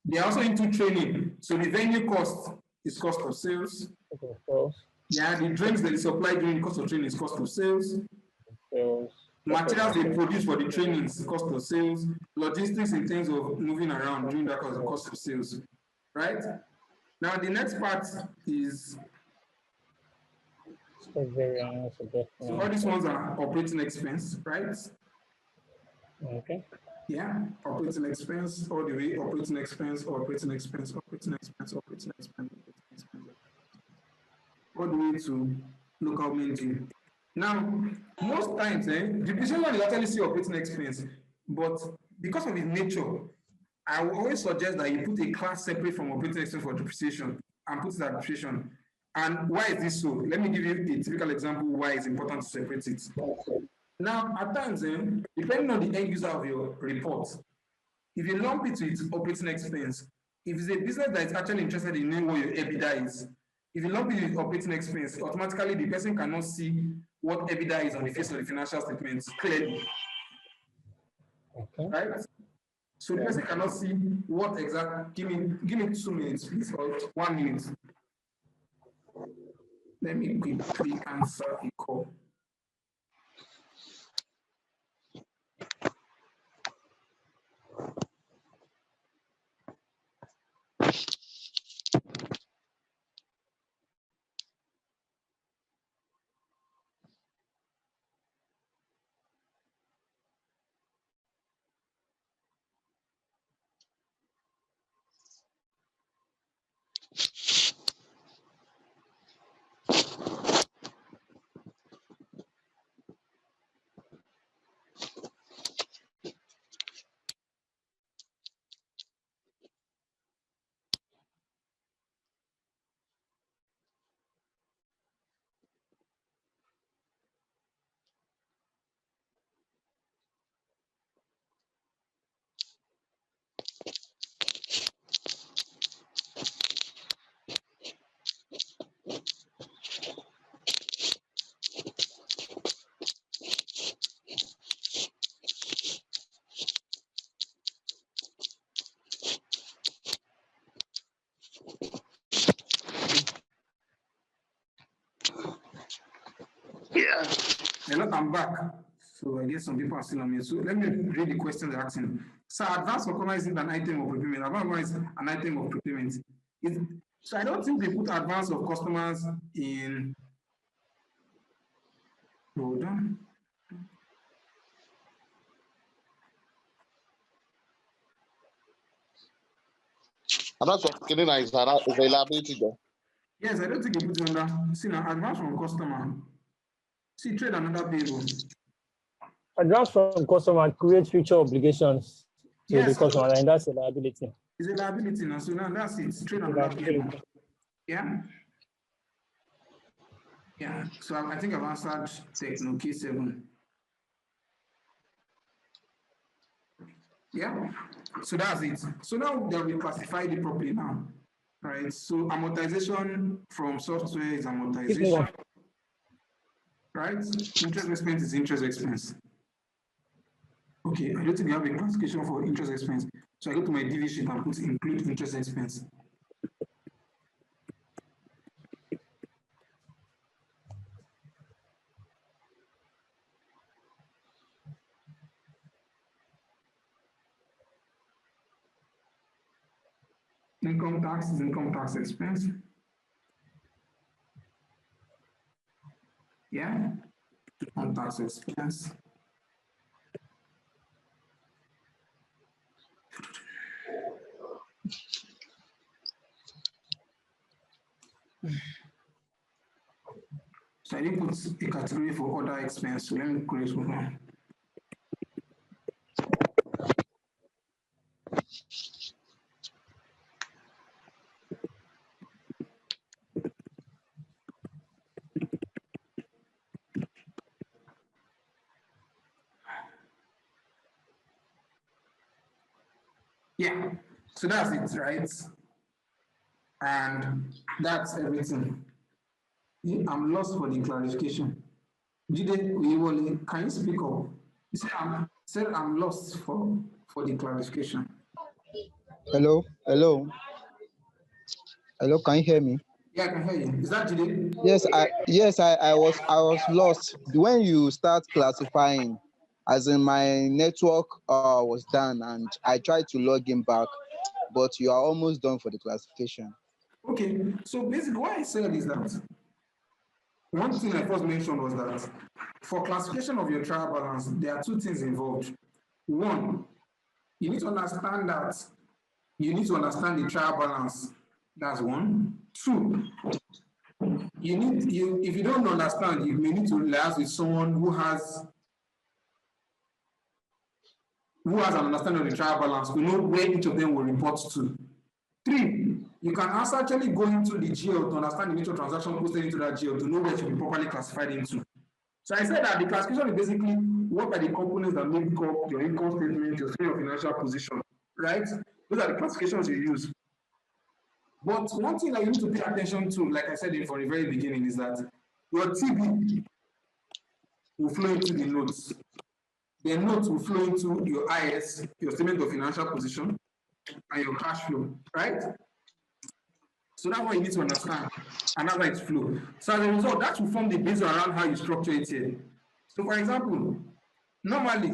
they're also into training. So the venue cost is cost of sales. Yeah, the drinks that they supply during the cost of training is cost of sales. Materials they produce for the training is cost of sales. Logistics in terms of moving around during that cost of sales. Right? Now the next part is so all these ones are operating expense, right?
Okay.
Yeah, operating expense all the way, operating expense, all the way to local main. Now, most times, depreciation is actually see operating expense, but because of its nature, I will always suggest that you put a class separate from operating expense for depreciation and put it at depreciation. And why is this so? Let me give you a typical example why it's important to separate it. Now, at times, depending on the end user of your report, if you lump it with operating expense, if it's a business that is actually interested in knowing what your EBITDA is, if you lump it with operating expense, automatically the person cannot see what EBITDA is on the face of the financial statements clearly. Okay. Right? So the person cannot see what exactly. Give me 2 minutes, please, or 1 minute. Let me quickly answer a call. Yeah. Hello, I'm back. So I guess some people are still on me. So let me read the question they're asking. So advance for comma isn't an item of prepayment. Advance is an item of prepayment. So I don't think they put advance of customers in. Hold on.
Advance of Kenina is a liability there.
Yes, I don't think they put it under. See now, advance from customer. See, trade another payable.
Advance from customer create future obligations to the customer, and that's a liability.
It's a liability now. So now that's it. Trade another payable. Yeah. Yeah. So I think I've answered Techno K7. Yeah. So that's it. So now that we classified it properly now. Right. So amortization from software is amortization. Right? Interest expense is interest expense. Okay, I don't think we have a classification for interest expense. So I go to my DV sheet and put include interest expense. Income tax is income tax expense. Yeah, income tax expense. So I didn't put a category for other expense. So let me create one. Yeah, so that's it, right? And that's everything. I'm lost for the clarification. Jide, can you speak up? You said I'm lost for the clarification.
Hello, hello, hello. Can you hear me?
Yeah, I can hear you. Is that Jide?
Yes, I was lost when you start classifying. As in, my network was done, and I tried to log in back, but you are almost done for the classification.
Okay, so basically what I said is that one thing I first mentioned was that for classification of your trial balance, there are two things involved. One, you need to understand the trial balance. That's one. Two, if you don't understand, you may need to liaise with someone who has an understanding of the trial balance to know where each of them will report to. Three, you can also actually go into the GL to understand the nature of transaction posted into that GL to know where it should be properly classified into. So I said that the classification is basically what are the components that make up your income statement, your statement of financial position, right? Those are the classifications you use. But one thing that you need to pay attention to, like I said from the very beginning, is that your TB will flow into the notes. The notes will flow into your IS, your statement of financial position, and your cash flow, right? So that's what you need to understand, and that's how it flows. So as a result, that will form the basis around how you structure it here. So for example, normally,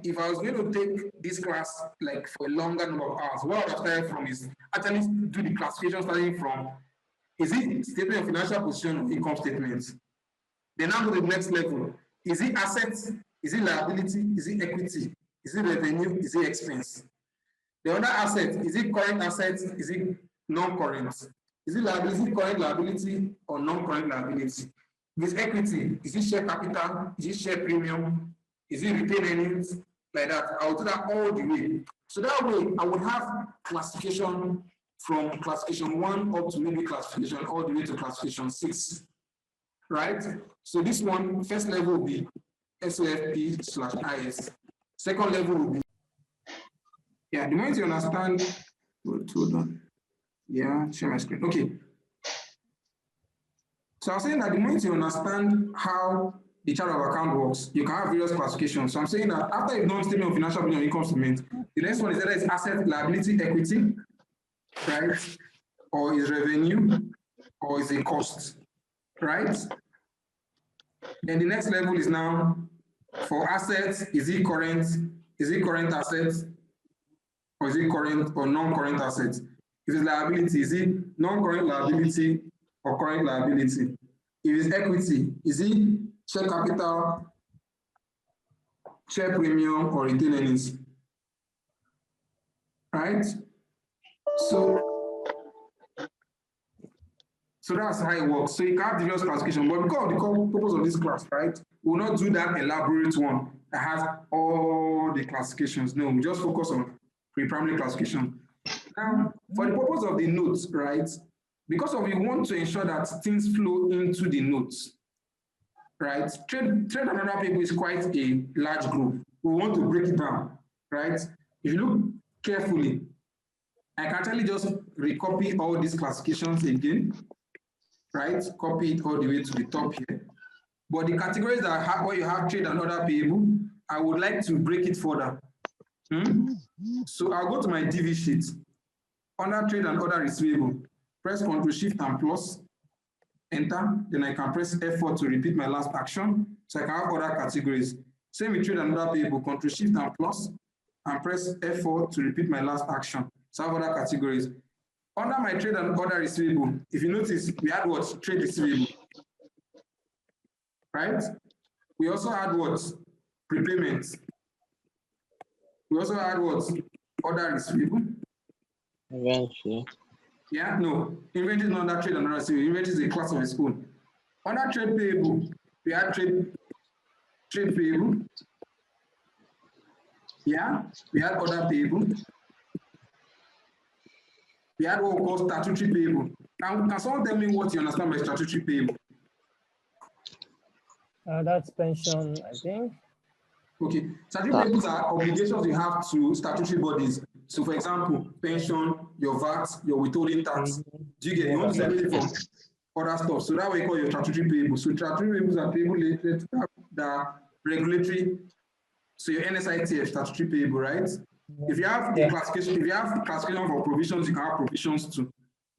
if I was going to take this class like for a longer number of hours, what I would have started from is actually do the classification starting from, is it statement of financial position or income statements? Then now go to the next level. Is it assets? Is it liability? Is it equity? Is it revenue? Is it expense? The other asset, is it current assets? Is it non-current? Is it liability, current liability, or non-current liability? If it's equity, is it share capital? Is it share premium? Is it retained earnings? Like that. I'll do that all the way. So that way, I would have classification from classification 1 up to maybe classification all the way to classification 6. Right? So this one, first level will be SOFP/IS. Second level will be, yeah, the moment you understand, hold on. Yeah, share my screen. Okay. So I'm saying that the moment you understand how the chart of account works, you can have various classifications. So I'm saying that after you've done statement of financial position or income statement, the next one is either is asset, liability, equity, right? Or is revenue, or is a cost, right? Then the next level is now for assets, is it current assets, or is it current or non-current assets? If it's liability, is it non-current liability or current liability? If it's equity, is it share capital, share premium, or retained earnings? Right? So that's how it works. So you can have various classification, but because of the purpose of this class, right, we will not do that elaborate one that has all the classifications. No, we just focus on pre-primary classification. Now, for the purpose of the notes, right, because we want to ensure that things flow into the notes, right? Trade and other people is quite a large group. We want to break it down, right? If you look carefully, I can actually just recopy all these classifications again, right? Copy it all the way to the top here. But the categories that have where you have trade and other payable, I would like to break it further. So I'll go to my DV sheet. Under trade and other receivable, press Ctrl Shift and plus, enter. Then I can press F4 to repeat my last action. So I can have other categories. Same with trade and other payable, Ctrl Shift and plus, and press F4 to repeat my last action. So I have other categories. Under my trade and other receivable, if you notice, we had what? Trade receivable. Right? We also had what? Prepayments. We also had what? Other receivable.
Inventory.
Yeah, no. Inventory is not under trade and other receivable. Inventory is a class of its own. Under trade payable, we had trade payable. Yeah, we had other payable. We had what we call statutory payable. Now, can someone tell me what you understand by statutory payable?
That's pension, I think.
Okay, statutory payables are obligations you have to statutory bodies. So, for example, pension, your VAT, your withholding tax. Do you get? You want to separate it from other stuff. So that way, you call your statutory payables. So, statutory payables are payable related to the regulatory. So, your NSITF statutory payable, right? If you have a classification, if you have classification for provisions, you can have provisions too.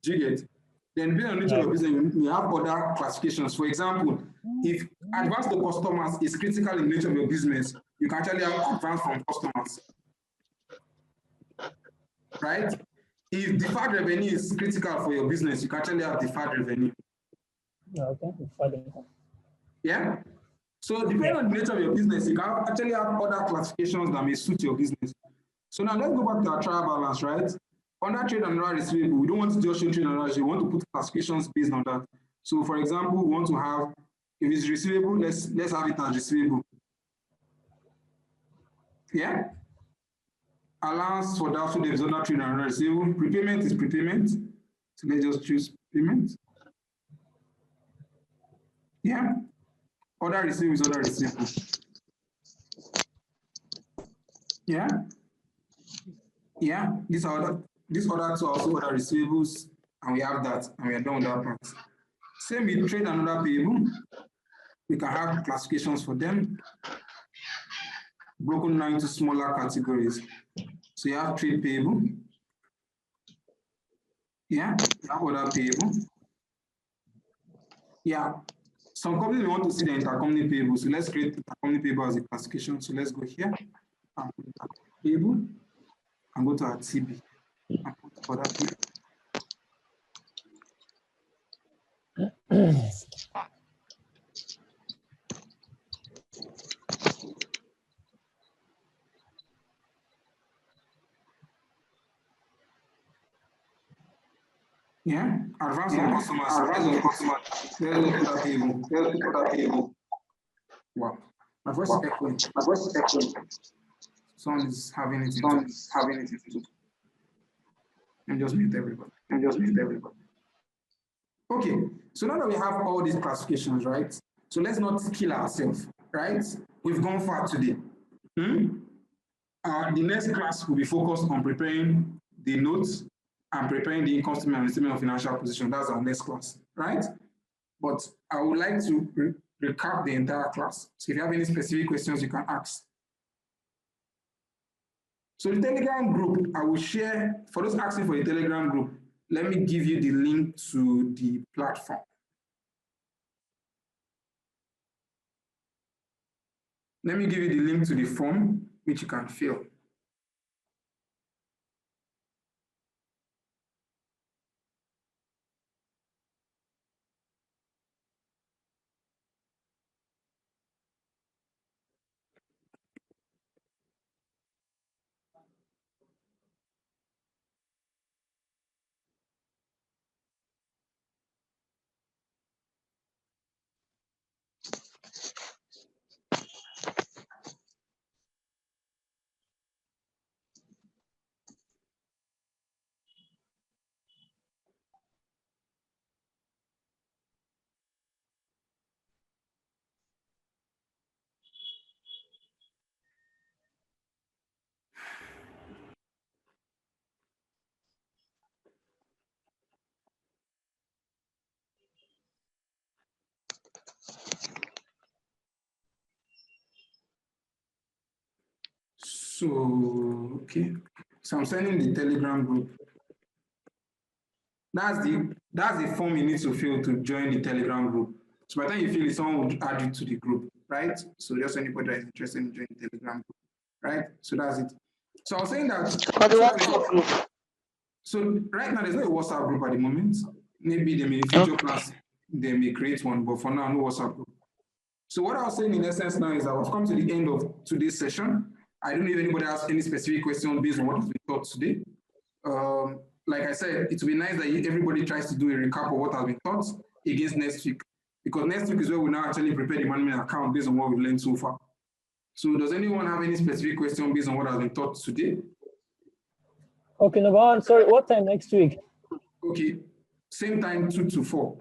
Do you get? Then, based on the nature of your business, you have other classifications. For example, if advance to customers is critical in the nature of your business, you can actually have advance from customers. Right? If deferred revenue is critical for your business, you can actually have deferred revenue.
Okay.
Yeah? So depending on the nature of your business, you can actually have other classifications that may suit your business. So now let's go back to our trial balance, right? Under trade and other receivable, we don't want to just show trade and other receivable, we want to put classifications based on that. So for example, we want to have, if it's receivable, let's have it as receivable. Yeah? Allowance for doubtful debts under trade and other receivable. Prepayment is prepayment. So let's just choose payment. Yeah? Other receivable is other receivable. Yeah? Yeah, these other two are also other receivables, and we have that, and we are done with that part. Same with trade and other payable. We can have classifications for them, broken down into smaller categories. So you have trade payable. Yeah, we have other payable. Yeah, some companies want to see the intercompany payable. So let's create intercompany payable as a classification. So let's go here and put intercompany payable and go to our TB and put other payable. Yeah, advance on customers. Advance on customers. Let's look at that table. Let's look at that table. Wow. My voice is echoing. My voice is echoing. Someone is having it. Someone is having it. And just mute everybody. And just mute everybody. Okay. So now that we have all these classifications, right? So let's not kill ourselves, right? We've gone far today. The next class will be focused on preparing the notes and preparing the income statement and statement of financial position. That's our next class, right? But I would like to recap the entire class. So if you have any specific questions, you can ask. So the Telegram group, I will share, for those asking for the Telegram group, let me give you the link to the platform. Let me give you the link to the form, which you can fill. So, okay. So I'm sending the Telegram group. That's the form you need to fill to join the Telegram group. So by the time you fill it, someone will add you to the group, right? So just anybody that is interested in joining the Telegram group, right? So that's it. So I was saying that. So right now there's no WhatsApp group at the moment. Maybe they may in future class they may create one, but for now no WhatsApp group. So what I was saying in essence now is that I've come to the end of today's session. I don't know if anybody has any specific question based on what has been taught today. Like I said, it would be nice that everybody tries to do a recap of what has been taught against next week, because next week is where we now actually prepare the management account based on what we've learned so far. So does anyone have any specific question based on what has been taught today?
Okay, number one, sorry, what time next week?
Okay, same time, 2 to 4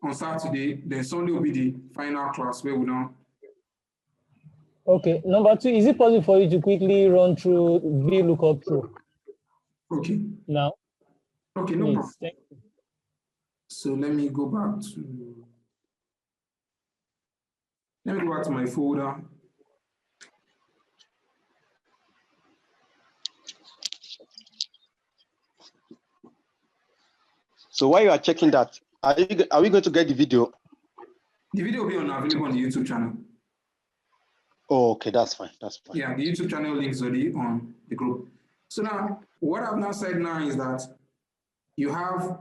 on Saturday. Then Sunday will be the final class where we now.
Okay, number two, is it possible for you to quickly run through VLOOKUP through?
Okay.
Now.
Okay, no problem.
Thank you.
So let me go back to my folder.
So while you are checking that, are we going to get the video?
The video will be available on the YouTube channel.
Oh, okay, that's fine. That's fine.
Yeah, the YouTube channel link is already on the group. So now, what I've now said now is that you have,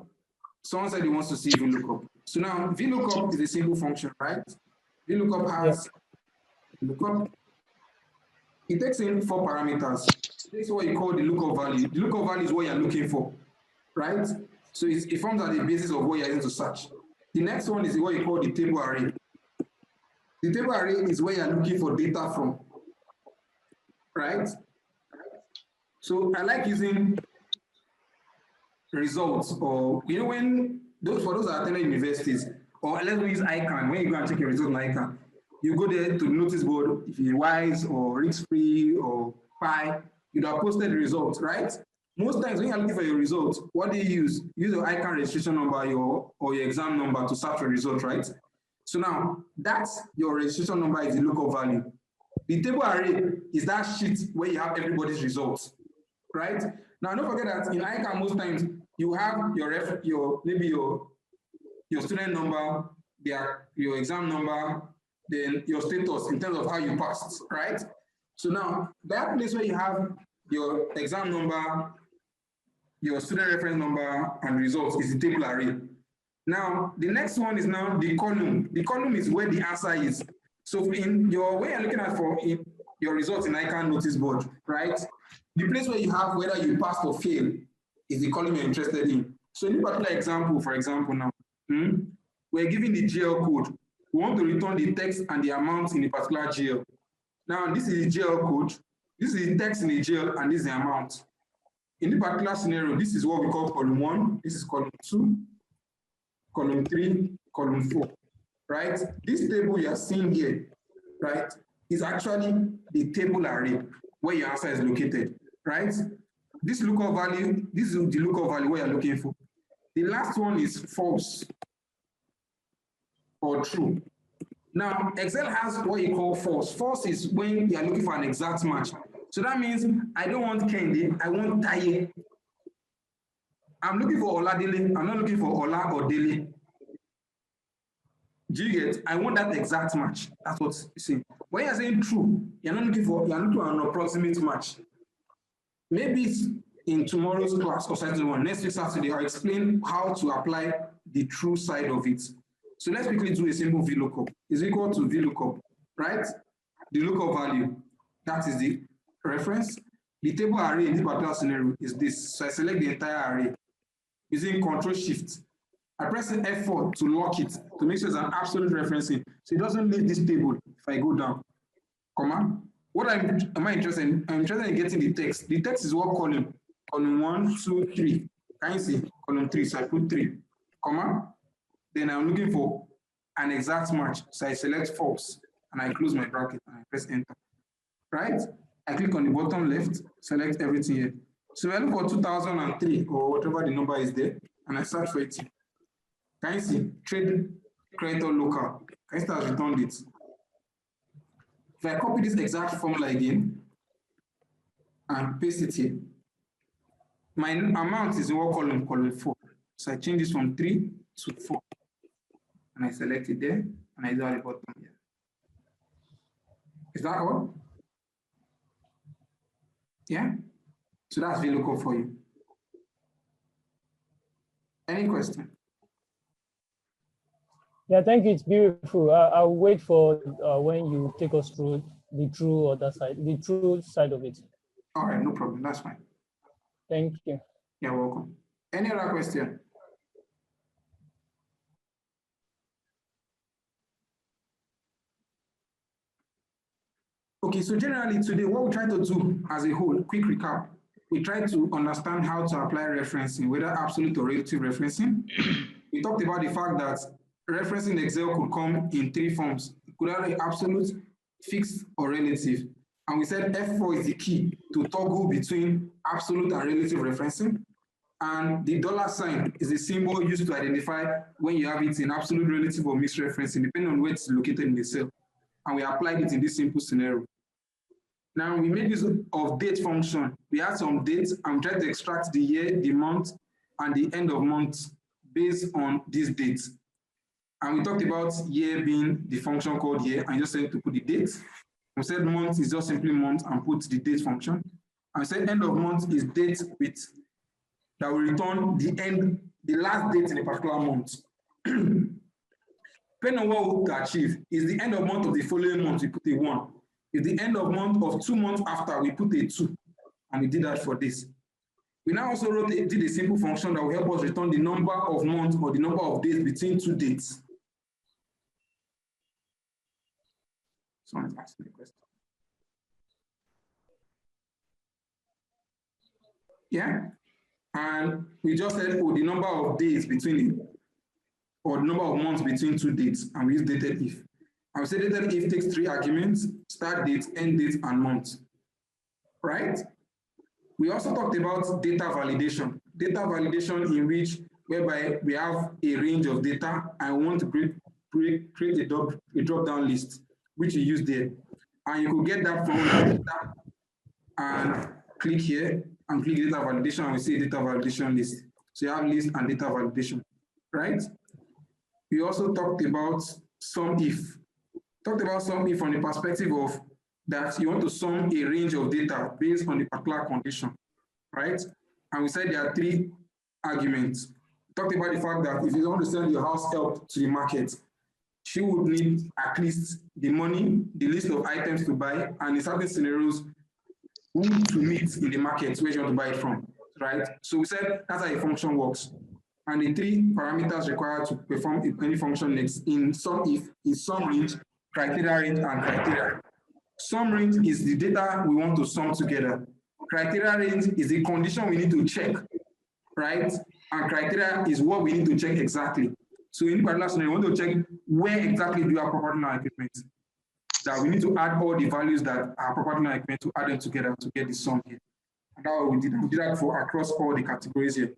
someone said he wants to see VLOOKUP. So now, VLOOKUP is a simple function, right? VLOOKUP has lookup. It takes in 4 parameters. It takes what you call the lookup value. The lookup value is what you're looking for, right? So it forms at the basis of what you're using to search. The next one is what you call the table array. The table array is where you're looking for data from, right? So I like using results, or when for those that attend universities, or let's use ICANN. When you go and check your result on ICANN, you go there to the notice board. If you're WISE or risk-free or PI, you'd have posted the results, right? Most times when you're looking for your results, what do you use? Use your ICANN registration number or your exam number to search for results, right? So now that's your registration number is the lookup value. The table array is that sheet where you have everybody's results, right? Now don't forget that in ICANN most times you have maybe your student number, your exam number, then your status in terms of how you passed, right? So now that place where you have your exam number, your student reference number, and results is the table array. Now, the next one is now the column. The column is where the answer is. So in your way you're looking at for your results in ICANN notice board, right? The place where you have whether you passed or fail is the column you're interested in. So in this particular example, for example now, we're given the GL code. We want to return the text and the amount in a particular GL. Now, this is the GL code. This is the text in the GL, and this is the amount. In this particular scenario, this is what we call column 1. This is column 2, column 3, column 4, right? This table you are seeing here, right, is actually the table array where your answer is located, right? This lookup value, this is the lookup value where you're looking for. The last one is false or true. Now, Excel has what you call false. False is when you are looking for an exact match. So that means I don't want Kendi, I want Taye. I'm looking for Oladele, I'm not looking for Ola or Dele. Do you get? I want that exact match. That's what you see. When you're saying true, you're looking for an approximate match. Maybe in tomorrow's class or Saturday one, next week Saturday, I'll explain how to apply the true side of it. So let's quickly do a simple VLOOKUP. Is equal to VLOOKUP, right? The lookup value, that is the reference. The table array in this particular scenario is this. So I select the entire array using Control-Shift. I press F4 to lock it, to make sure it's an absolute referencing. So it doesn't leave this table if I go down, comma. What am I interested in? I'm interested in getting the text. The text is what column? Column 1, 2, 3. Can you see? Column 3, so I put 3, comma. Then I'm looking for an exact match. So I select false and I close my bracket and I press enter. Right? I click on the bottom left, select everything here. So I look for 2003 or whatever the number is there, and I search for it. Can you see? Trade creator local. Can you start returned it? If I copy this exact formula again and paste it here, my amount is in what column? Column 4. So I change this from 3 to 4. And I select it there, and I do at the bottom here. Is that all? Yeah? So that's VLOOKUP for you. Any question?
Yeah, thank you. It's beautiful. I'll wait for when you take us through the true other side, the true side of it.
All right, no problem. That's fine.
Thank you.
You're welcome. Any other question? Okay, so generally today, what we try to do as a whole, quick recap, we try to understand how to apply referencing, whether absolute or relative referencing. We talked about the fact that referencing Excel could come in 3 forms. It could either be absolute, fixed, or relative. And we said F4 is the key to toggle between absolute and relative referencing. And the $sign is a symbol used to identify when you have it in absolute, relative, or mixed referencing, depending on where it's located in the cell. And we applied it in this simple scenario. Now we made use of date function. We had some dates and we tried to extract the year, the month, and the end of month based on these dates. And we talked about year being the function called year, and just said to put the date. We said month is just simply month and put the date function. And we said end of month is date with that will return the last date in a particular month. Depending on what we hope to achieve, is the end of month of the following month, we put a 1. Is the end of month of 2 months after, we put a 2. And we did that for this. We now also did a simple function that will help us return the number of months or the number of days between 2 dates. Someone's asking a question. Yeah? And we just said, oh, the number of days between it, or the number of months between 2 dates, and we use dated if. And we say dated if takes 3 arguments: start date, end date, and month. Right? We also talked about data validation. Data validation in which, whereby we have a range of data and we want to create a drop-down list, which you use there. And you could get that from data and click here and click data validation, and we see data validation list. So you have list and data validation, right? We also talked about SUMIFS. Talked about SUMIFS from the perspective of that you want to sum a range of data based on the particular condition, right? And we said there are 3 arguments. We talked about the fact that if you want to sell your house help to the market, she would need at least the money, the list of items to buy, and in certain scenarios, who to meet in the market where you want to buy it from, right? So we said that's how a function works. And the 3 parameters required to perform any function next in SUMIFS is sum range, criteria range, and criteria. Sum range is the data we want to sum together. Criteria range is the condition we need to check, right? And criteria is what we need to check exactly. So in particular scenario, we want to check where exactly do you have property line equipment. That we need to add all the values that are property line equipment to add them together to get the sum here. And that's what we did. We did that for across all the categories here.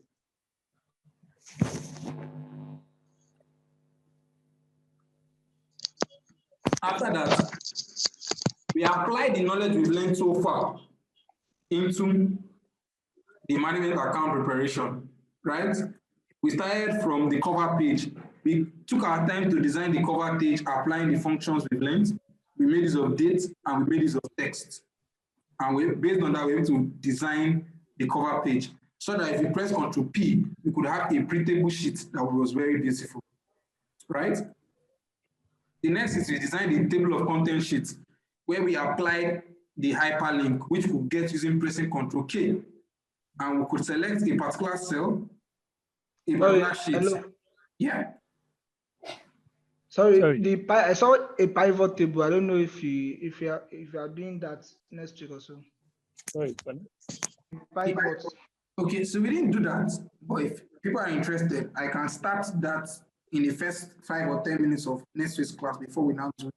After that, we apply the knowledge we've learned so far into the management account preparation, right? We started from the cover page. We took our time to design the cover page, applying the functions we've learned. We made use of dates and we made use of text. And based on that, we were able to design the cover page so that if you press Ctrl P, we could have a printable sheet that was very beautiful, right? The next is we designed the table of contents sheet where we applied the hyperlink, which we get using pressing Ctrl K. And we could select a particular cell, a particular sheet.
Hello.
Yeah.
Sorry. I saw a pivot table. I don't know if you are doing that next week or so.
Sorry.
Pivot.
Okay, so we didn't do that, but if people are interested, I can start that in the first 5 or 10 minutes of next week's class before we now do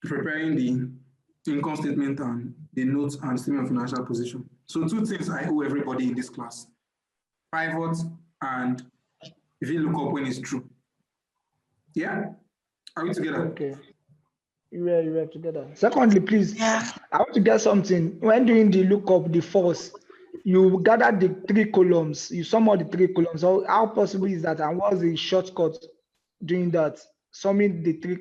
preparing the income statement and the notes and statement of financial position. So 2 things I owe everybody in this class: pivot and VLOOKUP when it's true. Yeah? Are we together?
Okay. You are together. Secondly, please, I want to get something. When doing the lookup, the force, you gather the 3 columns, you sum all the 3 columns. So how possible is that? And what's the shortcut doing that? Summing the 3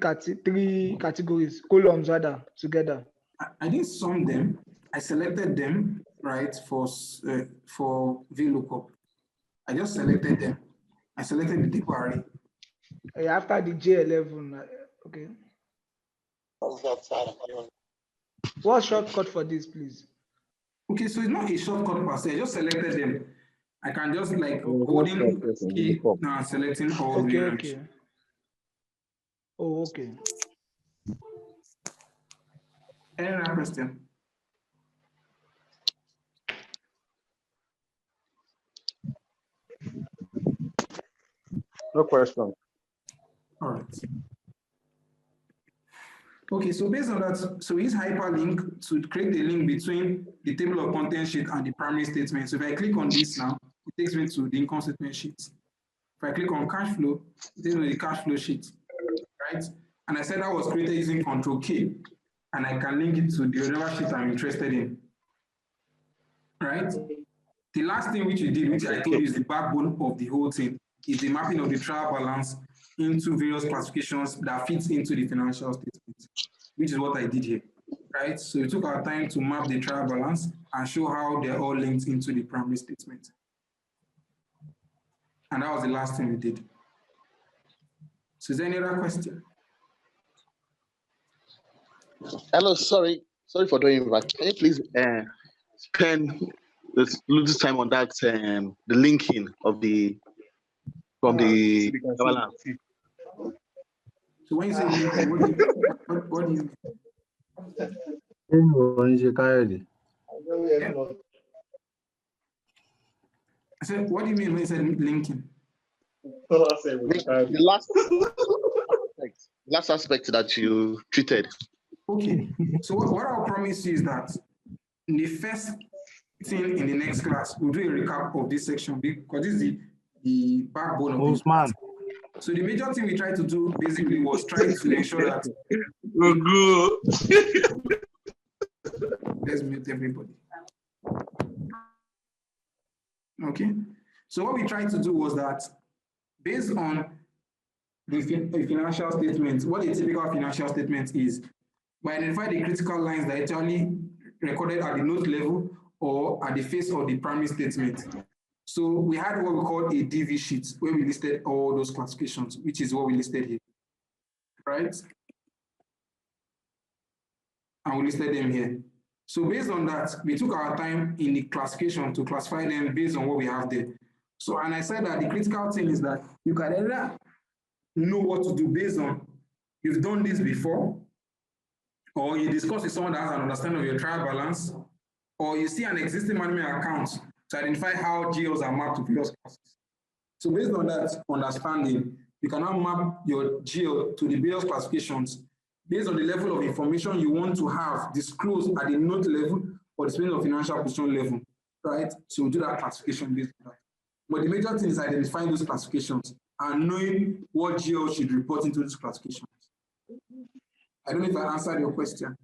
categories, columns rather, together.
I didn't sum them. I selected them, right, for VLOOKUP. I just selected them. I selected the table array.
After the J11, okay. What's shortcut for this, please?
Okay, so it's not a shortcut per se. I just selected them. I can just like holding key now selecting all the range.
Okay. Oh, okay.
Any other question?
No question.
All right. Okay, so based on that, so we use hyperlink to create a link between the table of contents sheet and the primary statement. So if I click on this now, it takes me to the income statement sheet. If I click on cash flow, it takes me to the cash flow sheet, right? And I said that was created using Ctrl K, and I can link it to the whatever sheet I'm interested in, right? The last thing which we did, which I told you is the backbone of the whole thing, is the mapping of the trial balance into various classifications that fits into the financial statement, which is what I did here, right? So we took our time to map the trial balance and show how they're all linked into the primary statement. And that was the last thing we did. So is there any other question?
Hello, sorry for doing that. Can you please spend this time on that, the linking of the from the balance?
So when you say linking, what do you I said, what do you mean when you said linking?
The last aspect that you treated.
Okay, so what I'll promise you is that in the first thing in the next class, we'll do a recap of this section because this is the backbone of this class. So the major thing we tried to do basically was try to ensure that let's mute everybody. Okay. So what we tried to do was that based on the financial statement, what a typical financial statement is, we identify the critical lines that are actually recorded at the note level or at the face of the primary statement. So we had what we call a DV sheet where we listed all those classifications, which is what we listed here, right? And we listed them here. So based on that, we took our time in the classification to classify them based on what we have there. So, and I said that the critical thing is that you can either know what to do based on you've done this before, or you discuss with someone that has an understanding of your trial balance, or you see an existing management account to identify how GLs are mapped to various classes. So based on that understanding, you can now map your GL to the various classifications based on the level of information you want to have disclosed at the note level or the spending of financial position level, right? So do that classification based on that. But the major thing is identifying those classifications and knowing what GL should report into those classifications. I don't know if I answered your question.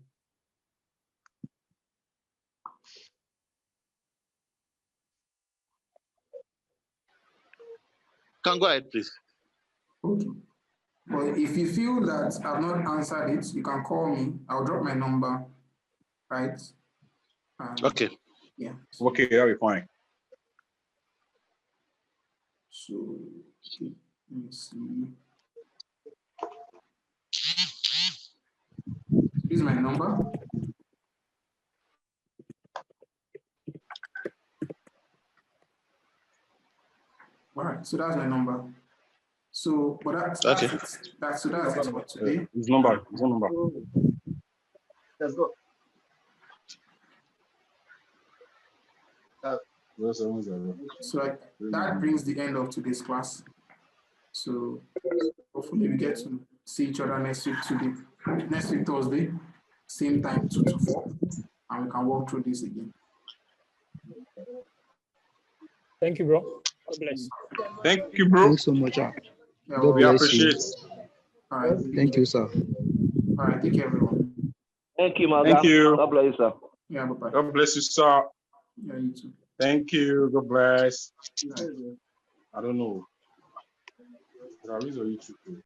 Can go ahead, please.
Okay. But if you feel that I've not answered it, you can call me. I'll drop my number, right?
Okay.
Yeah.
Okay, that'll be fine.
So, okay, let me see. This is my number. All right, so that's my number. So, but that's
Okay.
it. That's it for today.
His number.
Let's go.
So that brings the end of today's class. So hopefully we get to see each other next week Thursday, same time 2 to 4, and we can walk through this again.
Thank you, bro. God bless.
Thank you, bro.
Thanks so much. God
We
bless
appreciate
you.
All right.
Thank you, sir.
All right. Take care, everyone.
Thank you, Maga.
Thank you.
God bless you, sir.
Yeah, bye-bye.
God bless you, sir.
Yeah, you too.
Thank you. God bless.
Yeah.
I don't know. There is a YouTube.